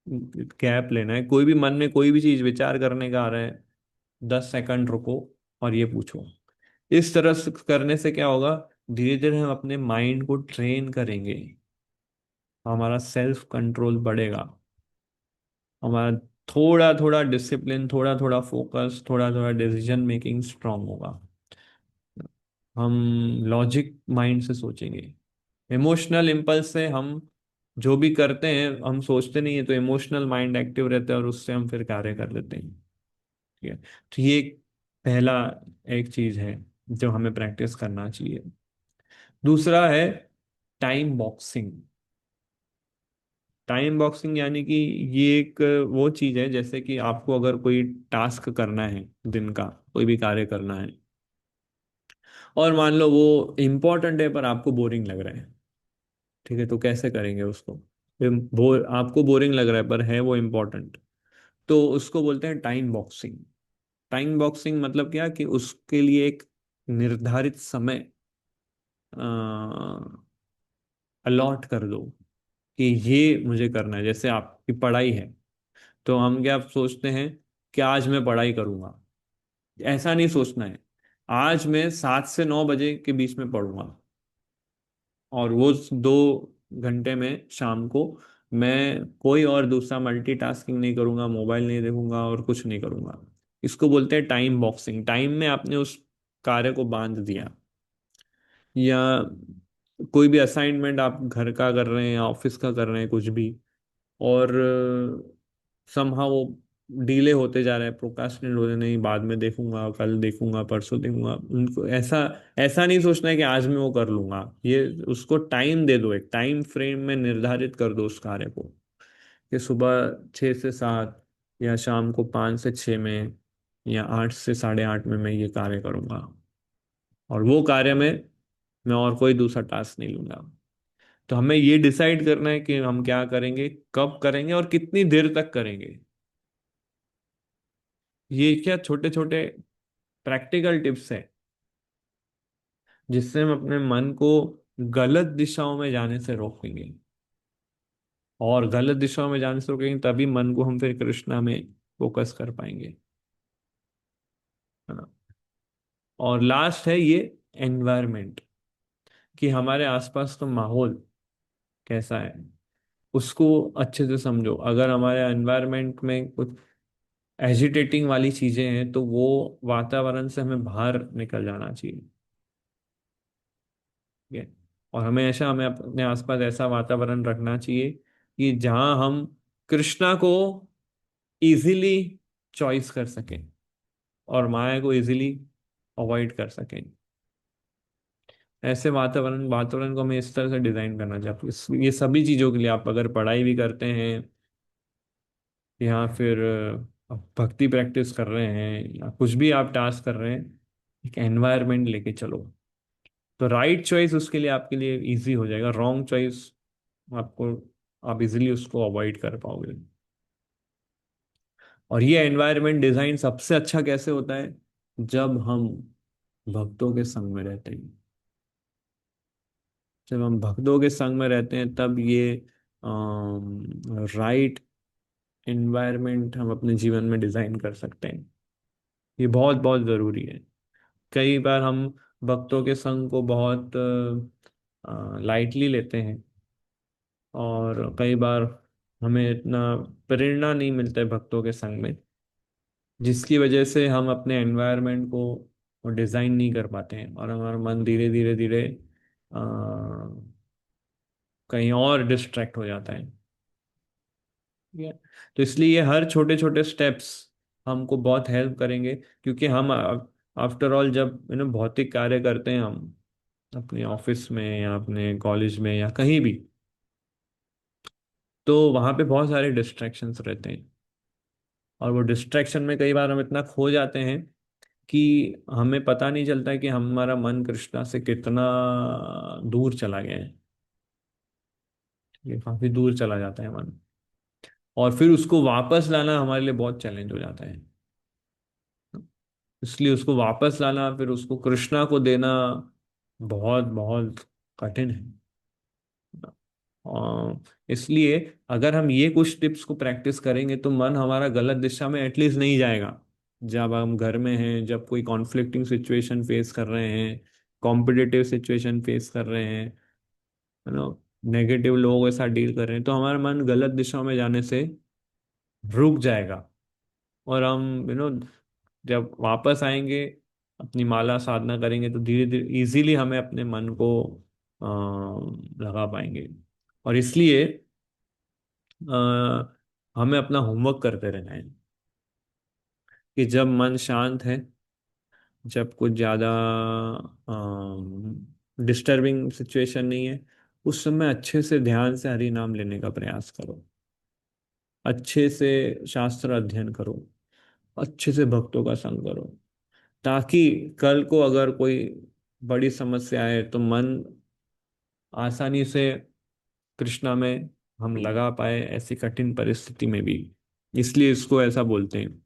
गैप लेना है, कोई भी मन में कोई भी चीज विचार करने का आ रहा है, 10 सेकंड रुको और ये पूछो। इस तरह से करने से क्या होगा, धीरे धीरे हम अपने माइंड को ट्रेन करेंगे, हमारा सेल्फ कंट्रोल बढ़ेगा, हमारा थोड़ा थोड़ा डिसिप्लिन, थोड़ा थोड़ा फोकस, थोड़ा थोड़ा डिसीजन मेकिंग स्ट्रांग होगा। हम लॉजिक माइंड से सोचेंगे। इमोशनल इम्पल्स से हम जो भी करते हैं हम सोचते नहीं है, तो इमोशनल माइंड एक्टिव रहता है और उससे हम फिर कार्य कर लेते हैं। ठीक है। तो ये पहला एक चीज है जो हमें प्रैक्टिस करना चाहिए। दूसरा है टाइम बॉक्सिंग। टाइम बॉक्सिंग यानी कि ये एक वो चीज है, जैसे कि आपको अगर कोई टास्क करना है, दिन का कोई भी कार्य करना है, और मान लो वो इम्पोर्टेंट है पर आपको बोरिंग लग रहा है। ठीक है, तो कैसे करेंगे उसको। आपको बोरिंग लग रहा है पर है वो इम्पोर्टेंट, तो उसको बोलते हैं टाइम बॉक्सिंग। टाइम बॉक्सिंग मतलब क्या, कि उसके लिए एक निर्धारित समय अलॉट कर दो, कि ये मुझे करना है। जैसे आपकी पढ़ाई है, तो हम क्या सोचते हैं कि आज मैं पढ़ाई करूंगा। ऐसा नहीं सोचना है, आज मैं 7 से 9 बजे के बीच में पढ़ूंगा, और वो 2 घंटे में शाम को मैं कोई और दूसरा मल्टीटास्किंग नहीं करूंगा, मोबाइल नहीं देखूंगा और कुछ नहीं करूंगा। इसको बोलते हैं टाइम बॉक्सिंग। टाइम में आपने उस कार्य को बांध दिया। या कोई भी असाइनमेंट आप घर का कर रहे हैं या ऑफिस का कर रहे हैं कुछ भी, और समहाउ वो डिले होते जा रहा है, प्रोक्रास्टिनेट हो रहे, नहीं बाद में देखूंगा, कल देखूंगा, परसों देखूंगा, उनको ऐसा ऐसा नहीं सोचना है कि आज मैं वो कर लूंगा। ये उसको टाइम दे दो, एक टाइम फ्रेम में निर्धारित कर दो उस कार्य को, कि सुबह 6 से 7 या शाम को 5 से 6 में या 8 से 8:30 में मैं ये कार्य करूंगा, और वो कार्य में मैं और कोई दूसरा टास्क नहीं लूंगा। तो हमें ये डिसाइड करना है कि हम क्या करेंगे, कब करेंगे और कितनी देर तक करेंगे। ये क्या छोटे छोटे प्रैक्टिकल टिप्स है, जिससे हम अपने मन को गलत दिशाओं में जाने से रोकेंगे। और गलत दिशाओं में जाने से रोकेंगे तभी मन को हम फिर कृष्णा में फोकस कर पाएंगे, है ना। और लास्ट है ये एनवायरमेंट, कि हमारे आसपास का माहौल कैसा है, उसको अच्छे से समझो। अगर हमारे एनवायरमेंट में कुछ एजिटेटिंग वाली चीजें हैं, तो वो वातावरण से हमें बाहर निकल जाना चाहिए। ठीक है। और हमेशा हमें अपने आसपास ऐसा वातावरण रखना चाहिए कि जहां हम कृष्णा को इजीली चॉइस कर सकें और माया को इजीली अवॉइड कर सकें। ऐसे वातावरण वातावरण को हमें इस तरह से डिजाइन करना चाहिए। ये सभी चीजों के लिए, आप अगर पढ़ाई भी करते हैं या फिर भक्ति प्रैक्टिस कर रहे हैं या कुछ भी आप टास्क कर रहे हैं, एक एनवायरनमेंट लेके चलो, तो राइट चॉइस उसके लिए आपके लिए इजी हो जाएगा। रॉन्ग चॉइस आपको, आप इजीली उसको अवॉइड कर पाओगे। और ये एनवायरनमेंट डिजाइन सबसे अच्छा कैसे होता है, जब हम भक्तों के संग में रहते हैं। जब हम भक्तों के संग में रहते हैं तब ये राइट एनवायरनमेंट हम अपने जीवन में डिजाइन कर सकते हैं। ये बहुत बहुत जरूरी है। कई बार हम भक्तों के संग को बहुत लाइटली लेते हैं, और कई बार हमें इतना प्रेरणा नहीं मिलता है भक्तों के संग में, जिसकी वजह से हम अपने एनवायरनमेंट को वो डिजाइन नहीं कर पाते हैं, और हमारा मन धीरे धीरे धीरे कहीं और डिस्ट्रैक्ट हो जाता है। ठीक है। तो इसलिए ये हर छोटे छोटे स्टेप्स हमको बहुत हेल्प करेंगे, क्योंकि हम आफ्टर ऑल जब भौतिक कार्य करते हैं हम अपने ऑफिस में या अपने कॉलेज में या कहीं भी, तो वहाँ पे बहुत सारे डिस्ट्रैक्शंस रहते हैं। और वो डिस्ट्रैक्शन में कई बार हम इतना खो जाते हैं कि हमें पता नहीं चलता है कि हमारा मन कृष्णा से कितना दूर चला गया है। ये काफी दूर चला जाता है मन, और फिर उसको वापस लाना हमारे लिए बहुत चैलेंज हो जाता है। इसलिए उसको वापस लाना, फिर उसको कृष्णा को देना बहुत बहुत कठिन है। इसलिए अगर हम ये कुछ टिप्स को प्रैक्टिस करेंगे तो मन हमारा गलत दिशा में एटलीस्ट नहीं जाएगा। जब हम घर में हैं, जब कोई कॉन्फ्लिक्टिंग सिचुएशन फेस कर रहे हैं, कॉम्पिटिटिव सिचुएशन फेस कर रहे हैं, है ना, नेगेटिव लोगों के साथ डील कर रहे हैं, तो हमारा मन गलत दिशा में जाने से रुक जाएगा। और हम जब वापस आएंगे, अपनी माला साधना करेंगे, तो धीरे धीरे इजीली हमें अपने मन को लगा पाएंगे। और इसलिए हमें अपना होमवर्क करते रहना है कि जब मन शांत है, जब कुछ ज़्यादा डिस्टर्बिंग सिचुएशन नहीं है, उस समय अच्छे से ध्यान से हरि नाम लेने का प्रयास करो, अच्छे से शास्त्र अध्ययन करो, अच्छे से भक्तों का संग करो, ताकि कल को अगर कोई बड़ी समस्या आए तो मन आसानी से कृष्णा में हम लगा पाए, ऐसी कठिन परिस्थिति में भी। इसलिए इसको ऐसा बोलते हैं।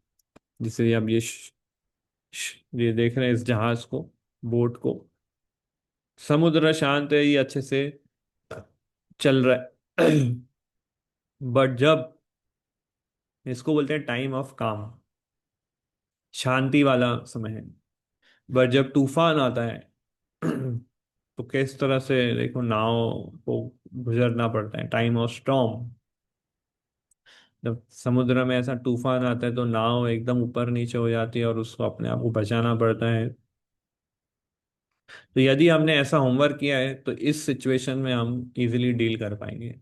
जिसे अब ये देख रहे हैं इस जहाज को, बोट को, समुद्र शांत है, ये अच्छे से चल रहा है। बट जब, इसको बोलते हैं टाइम ऑफ काम, शांति वाला समय है। बट जब तूफान आता है तो किस तरह से देखो नाव को गुजरना पड़ता है, टाइम ऑफ स्टॉर्म। जब समुद्र में ऐसा तूफान आता है तो नाव एकदम ऊपर नीचे हो जाती है और उसको अपने आप को बचाना पड़ता है। तो यदि हमने ऐसा होमवर्क किया है तो इस सिचुएशन में हम इजीली डील कर पाएंगे।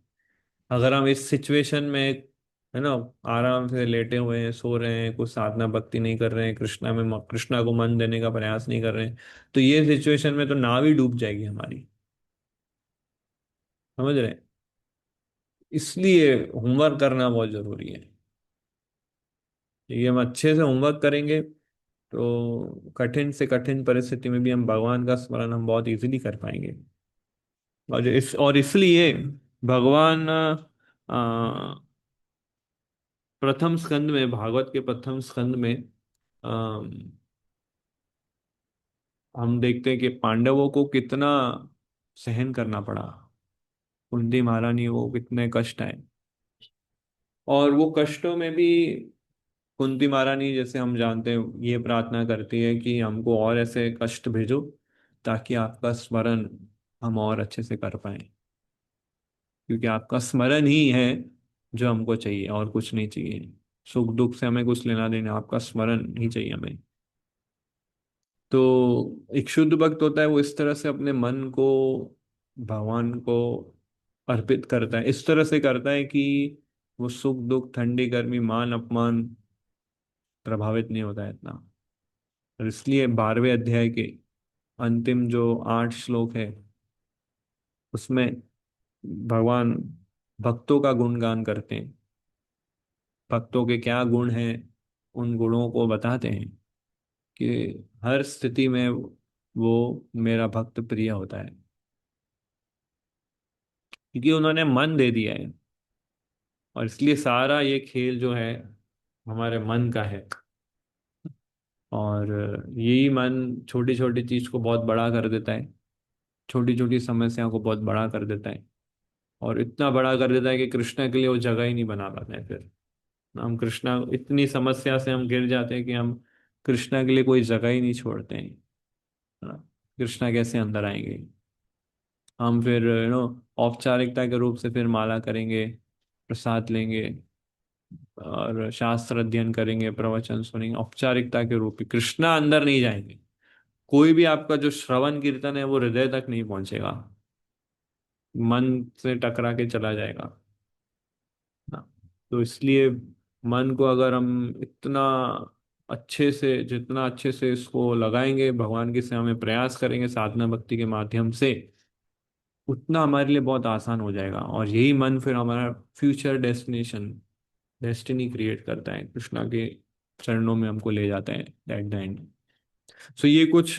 अगर हम इस सिचुएशन में, है ना, आराम से लेटे हुए हैं, सो रहे हैं, कुछ साधना भक्ति नहीं कर रहे हैं, कृष्णा को मन देने का प्रयास नहीं कर रहे हैं, तो ये सिचुएशन में तो नाव ही डूब जाएगी हमारी। समझ रहे हैं? इसलिए होमवर्क करना बहुत जरूरी है। ये हम अच्छे से होमवर्क करेंगे तो कठिन से कठिन परिस्थिति में भी हम भगवान का स्मरण हम बहुत इजीली कर पाएंगे। और इसलिए भगवान प्रथम स्कंद में, भागवत के प्रथम स्कंद में अम, हम देखते हैं कि पांडवों को कितना सहन करना पड़ा। कुंती महारानी वो कितने कष्ट आए, और वो कष्टों में भी कुंती महारानी, जैसे हम जानते हैं, ये प्रार्थना करती है कि हमको और ऐसे कष्ट भेजो ताकि आपका स्मरण हम और अच्छे से कर पाए, क्योंकि आपका स्मरण ही है जो हमको चाहिए, और कुछ नहीं चाहिए। सुख दुख से हमें कुछ लेना देना, आपका स्मरण ही चाहिए हमें। तो एक शुद्ध भक्त होता है, वो इस तरह से अपने मन को भगवान को अर्पित करता है, इस तरह से करता है कि वो सुख दुख, ठंडी गर्मी, मान अपमान प्रभावित नहीं होता है इतना। और इसलिए 12वें अध्याय के अंतिम जो 8 श्लोक है, उसमें भगवान भक्तों का गुणगान करते हैं। भक्तों के क्या गुण हैं, उन गुणों को बताते हैं कि हर स्थिति में वो मेरा भक्त प्रिय होता है, क्योंकि उन्होंने मन दे दिया है। और इसलिए सारा ये खेल जो है हमारे मन का है। और यही मन छोटी छोटी चीज को बहुत बड़ा कर देता है, छोटी छोटी समस्याओं को बहुत बड़ा कर देता है, और इतना बड़ा कर देता है कि कृष्णा के लिए वो जगह ही नहीं बना पाते हैं फिर। हम कृष्णा, इतनी समस्या से हम घिर जाते हैं कि हम कृष्णा के लिए कोई जगह ही नहीं छोड़ते हैं, है ना। कृष्णा कैसे अंदर आएंगे? हम फिर औपचारिकता के रूप से फिर माला करेंगे, प्रसाद लेंगे, और शास्त्र अध्ययन करेंगे, प्रवचन सुनेंगे, औपचारिकता के रूप में कृष्णा अंदर नहीं जाएंगे। कोई भी आपका जो श्रवण कीर्तन है वो हृदय तक नहीं पहुंचेगा, मन से टकरा के चला जाएगा ना। तो इसलिए मन को अगर हम इतना अच्छे से, जितना अच्छे से इसको लगाएंगे भगवान की सेवा में, प्रयास करेंगे साधना भक्ति के माध्यम से, उतना हमारे लिए बहुत आसान हो जाएगा। और यही मन फिर हमारा फ्यूचर डेस्टिनेशन, डेस्टिनी क्रिएट करता है, कृष्णा के चरणों में हमको ले जाता है एट द एंड। सो ये कुछ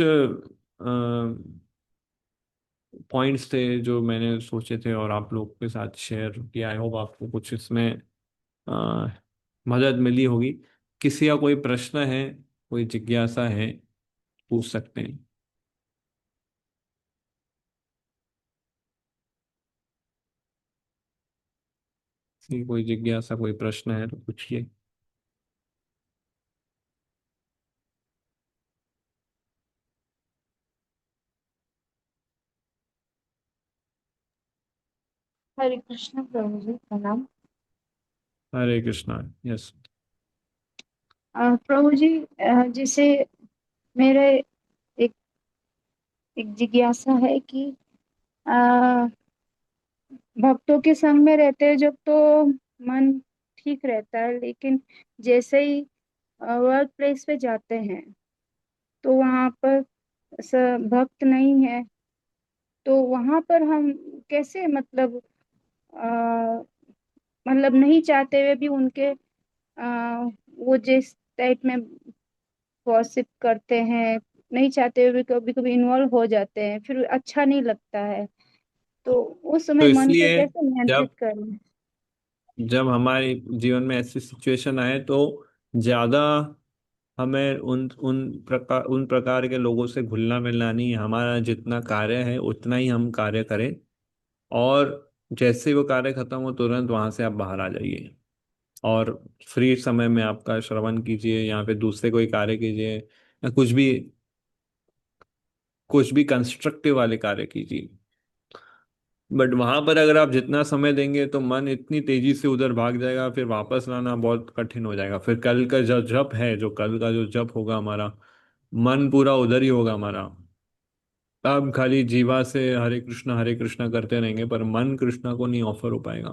पॉइंट्स थे जो मैंने सोचे थे और आप लोग के साथ शेयर किया। आई होप आपको कुछ इसमें अ, मदद मिली होगी। किसी का कोई प्रश्न है, कोई जिज्ञासा है, पूछ सकते हैं। किसी की कोई जिज्ञासा, कोई प्रश्न है तो पूछिए। हरे कृष्ण प्रभु जी प्रणाम। हरे कृष्णा। यस। प्रभु जी, जैसे मेरे एक एक जिज्ञासा है कि अ, भक्तों के संग में रहते हैं जब तो मन ठीक रहता है, लेकिन जैसे ही वर्क प्लेस पे जाते हैं तो वहां पर भक्त नहीं है, तो वहां पर हम कैसे मतलब मतलब नहीं चाहते हुए भी उनके वो जिस टाइप में गॉसिप करते हैं, नहीं चाहते हुए भी कभी कभी इन्वॉल्व हो जाते हैं, फिर अच्छा नहीं लगता है। तो उस समय तो मन को इसलिए कैसे नियंत्रित जब करें? जब हमारे जीवन में ऐसी सिचुएशन आए तो ज्यादा हमें उन प्रकार के लोगों से घुलना मिलना नहीं है। हमारा जितना कार्य है उतना ही हम कार्य करें, और जैसे ही वो कार्य खत्म हो तुरंत वहां से आप बाहर आ जाइए, और फ्री समय में आपका श्रवण कीजिए या फिर दूसरे कोई कार्य कीजिए, या कुछ भी कंस्ट्रक्टिव वाले कार्य कीजिए। बट वहां पर अगर आप जितना समय देंगे तो मन इतनी तेजी से उधर भाग जाएगा, फिर वापस लाना बहुत कठिन हो जाएगा। फिर कल का जो जप है, जो कल का जो जप होगा हमारा, मन पूरा उधर ही होगा हमारा। अब खाली जीवा से हरे कृष्णा करते रहेंगे पर मन कृष्णा को नहीं ऑफर हो पाएगा।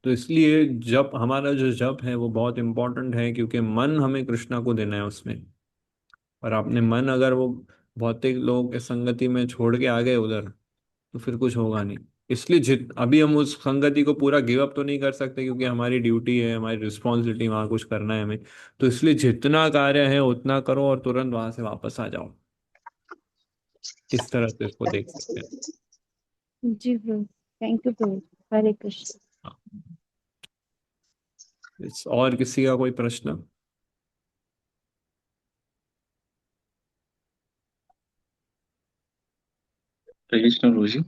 तो इसलिए जप, हमारा जो जप है वो बहुत इंपॉर्टेंट है, क्योंकि मन हमें कृष्णा को देना है उसमें। और आपने मन अगर वो भौतिक लोगों के संगति में छोड़ के आ गए उधर, तो फिर कुछ होगा नहीं। इसलिए जित अभी हम उस संगति को पूरा गिव अप तो नहीं कर सकते, क्योंकि हमारी ड्यूटी है, हमारी रिस्पॉन्सिबिलिटी, वहां कुछ करना है हमें। तो इसलिए जितना कार्य है उतना करो और तुरंत वहां से वापस आ जाओ। इस तरह से इसको देख सकते हैं। जी प्रभु, थैंक यू प्रभु। हरे कृष्ण। हाँ। और किसी का कोई प्रश्न? हरे कृष्ण गुरु जी।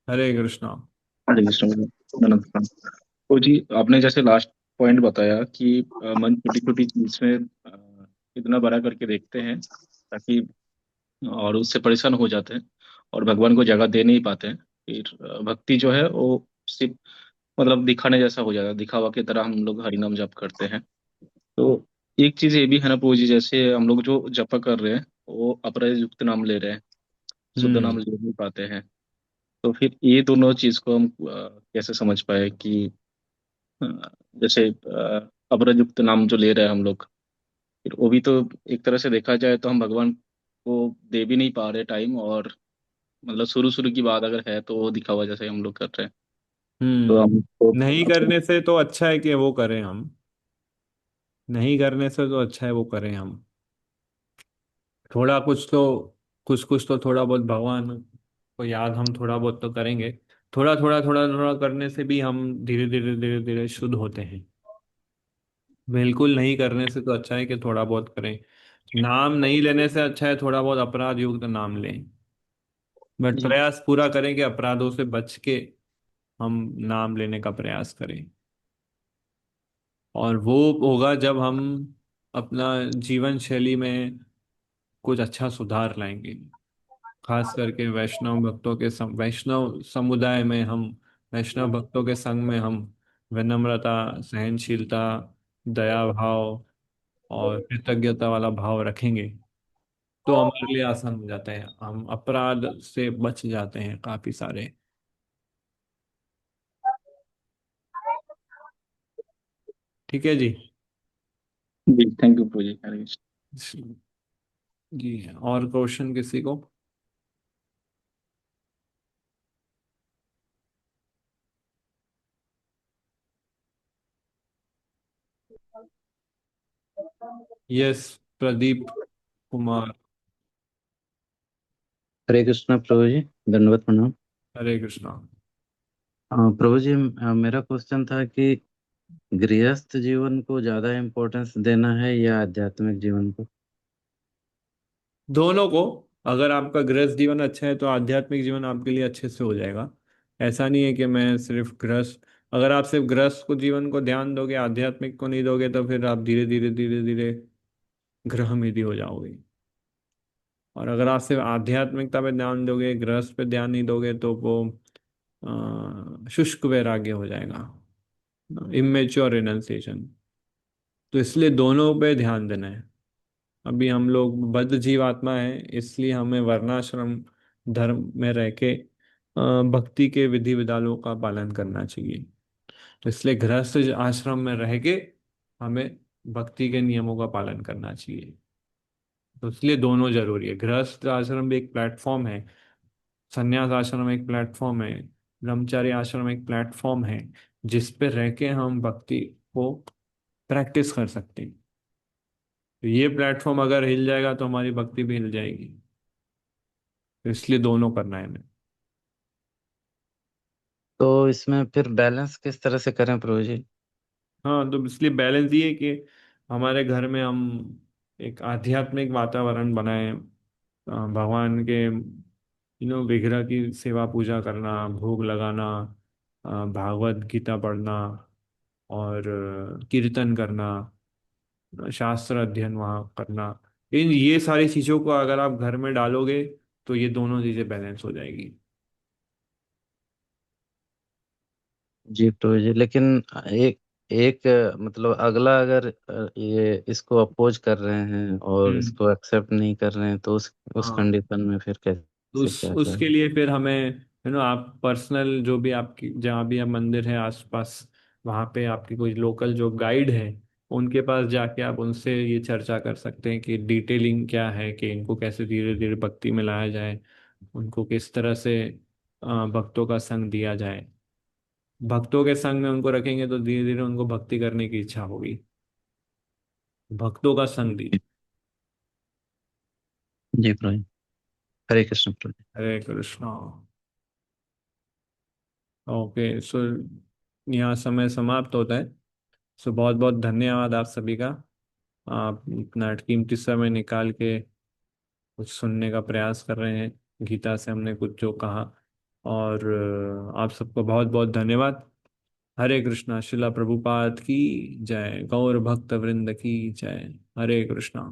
हरे कृष्णा। हरे कृष्ण गुरु जी। अनंत प्रणाम। तो जी आपने जैसे लास्ट पॉइंट बताया कि मन छोटी छोटी चीज में इतना बड़ा करके देखते हैं ताकि, और उससे परेशान हो जाते हैं और भगवान को जगह दे नहीं पाते हैं। फिर भक्ति जो है वो सिर्फ मतलब दिखाने जैसा हो जाता है, दिखावा की तरह हम लोग हरिनाम जप करते हैं। तो एक चीज ये भी है ना प्रभु जी, जैसे हम लोग जो जप कर रहे हैं वो अपराध युक्त नाम ले रहे हैं, शुद्ध नाम हम्म। ले नहीं पाते हैं। तो फिर ये दोनों चीज को हम कैसे समझ पाए कि अ, जैसे अप्रयुक्त नाम जो ले रहे हैं हम लोग, फिर वो भी तो एक तरह से देखा जाए तो हम भगवान को दे भी नहीं पा रहे टाइम, और मतलब शुरू शुरू की बात अगर है तो वो दिखावा जैसे हम लोग कर रहे हैं। तो हमको नहीं करने से तो अच्छा है कि वो करें हम, नहीं करने से तो अच्छा है वो करें हम। थोड़ा कुछ कुछ तो थोड़ा बहुत भगवान को याद हम थोड़ा बहुत तो करेंगे। थोड़ा थोड़ा करने से भी हम धीरे धीरे धीरे धीरे शुद्ध होते हैं। बिल्कुल नहीं करने से तो अच्छा है कि थोड़ा बहुत करें। नाम नहीं लेने से अच्छा है थोड़ा बहुत अपराध युक्त नाम लें। बट जी प्रयास पूरा करें कि अपराधों से बच के हम नाम लेने का प्रयास करें। और वो होगा जब हम अपना जीवन शैली में कुछ अच्छा सुधार लाएंगे। खास करके वैष्णव समुदाय में हम, वैष्णव भक्तों के संग में हम विनम्रता, सहनशीलता, दया भाव और कृतज्ञता वाला भाव रखेंगे, तो हमारे लिए आसान हो जाता है, हम अपराध से बच जाते हैं काफी सारे। ठीक है जी। जी थैंक यू प्रभु जी, हरे कृष्ण। जी, और क्वेश्चन किसी को? यस, प्रदीप कुमार। हरे कृष्णा प्रभु जी, दंडवत प्रणाम। हरे कृष्णा। प्रभु जी, मेरा क्वेश्चन था कि गृहस्थ जीवन को ज्यादा इम्पोर्टेंस देना है या आध्यात्मिक जीवन को? दोनों को। अगर आपका गृहस्थ जीवन अच्छा है तो आध्यात्मिक जीवन आपके लिए अच्छे से हो जाएगा। ऐसा नहीं है कि मैं सिर्फ गृहस्थ, अगर आप सिर्फ गृहस्थ को जीवन को ध्यान दोगे, आध्यात्मिक को नहीं दोगे, तो फिर आप धीरे धीरे धीरे धीरे गृहमेधी हो जाओगे। और अगर आप सिर्फ आध्यात्मिकता पे ध्यान दोगे, गृहस्थ पे ध्यान नहीं दोगे, तो वो शुष्क वैराग्य हो जाएगा, इमेच्योर रिनंसिएशन। तो इसलिए दोनों पे ध्यान देना है। अभी हम लोग बद्ध जीवात्मा है, इसलिए हमें वर्णाश्रम धर्म में रह के भक्ति के विधि विधानों का पालन करना चाहिए। तो इसलिए गृहस्थ आश्रम में रह के हमें भक्ति के नियमों का पालन करना चाहिए। तो इसलिए दोनों जरूरी है। गृहस्थ आश्रम भी एक प्लेटफॉर्म है, संन्यास आश्रम एक प्लेटफॉर्म है, ब्रह्मचारी आश्रम एक प्लेटफॉर्म है, जिस पे रह के हम भक्ति को प्रैक्टिस कर सकते हैं। तो ये प्लेटफॉर्म अगर हिल जाएगा तो हमारी भक्ति भी हिल जाएगी। तो इसलिए दोनों करना है हमें। तो इसमें फिर बैलेंस किस तरह से करें प्रभु जी? हाँ, तो इसलिए बैलेंस ये है कि हमारे घर में हम एक आध्यात्मिक वातावरण बनाए, भगवान के विग्रह की सेवा पूजा करना, भोग लगाना, भागवत गीता पढ़ना, और कीर्तन करना, शास्त्र अध्ययन वहाँ करना। इन ये सारी चीज़ों को अगर आप घर में डालोगे तो ये दोनों चीज़ें बैलेंस हो जाएगी। जी प्रभु जी, लेकिन एक एक मतलब अगला अगर ये इसको अपोज कर रहे हैं और हम्म। इसको एक्सेप्ट नहीं कर रहे हैं, तो उस हाँ, कंडीशन में फिर तो कैसे उस क्या उसके करें? लिए फिर हमें आप पर्सनल जो भी आपकी जहाँ भी आप मंदिर है आसपास, वहाँ पे आपकी कोई लोकल जो गाइड है, उनके पास जाके आप उनसे ये चर्चा कर सकते हैं कि डिटेलिंग क्या है, कि इनको कैसे धीरे धीरे भक्ति में लाया जाए, उनको किस तरह से भक्तों का संग दिया जाए। भक्तों के संग में उनको रखेंगे तो धीरे धीरे उनको भक्ति करने की इच्छा होगी। भक्तों का संग दीजिए। जी प्रभु जी, हरे कृष्ण प्रभु जी। हरे कृष्णा। ओके, सो यहाँ समय समाप्त होता है। सो बहुत बहुत धन्यवाद आप सभी का। आप इतना कीमती समय निकाल के कुछ सुनने का प्रयास कर रहे हैं, गीता से हमने कुछ जो कहा। और आप सबको बहुत बहुत धन्यवाद। हरे कृष्णा। शिला प्रभुपाद की जय, गौर भक्त वृंद की जय। हरे कृष्णा।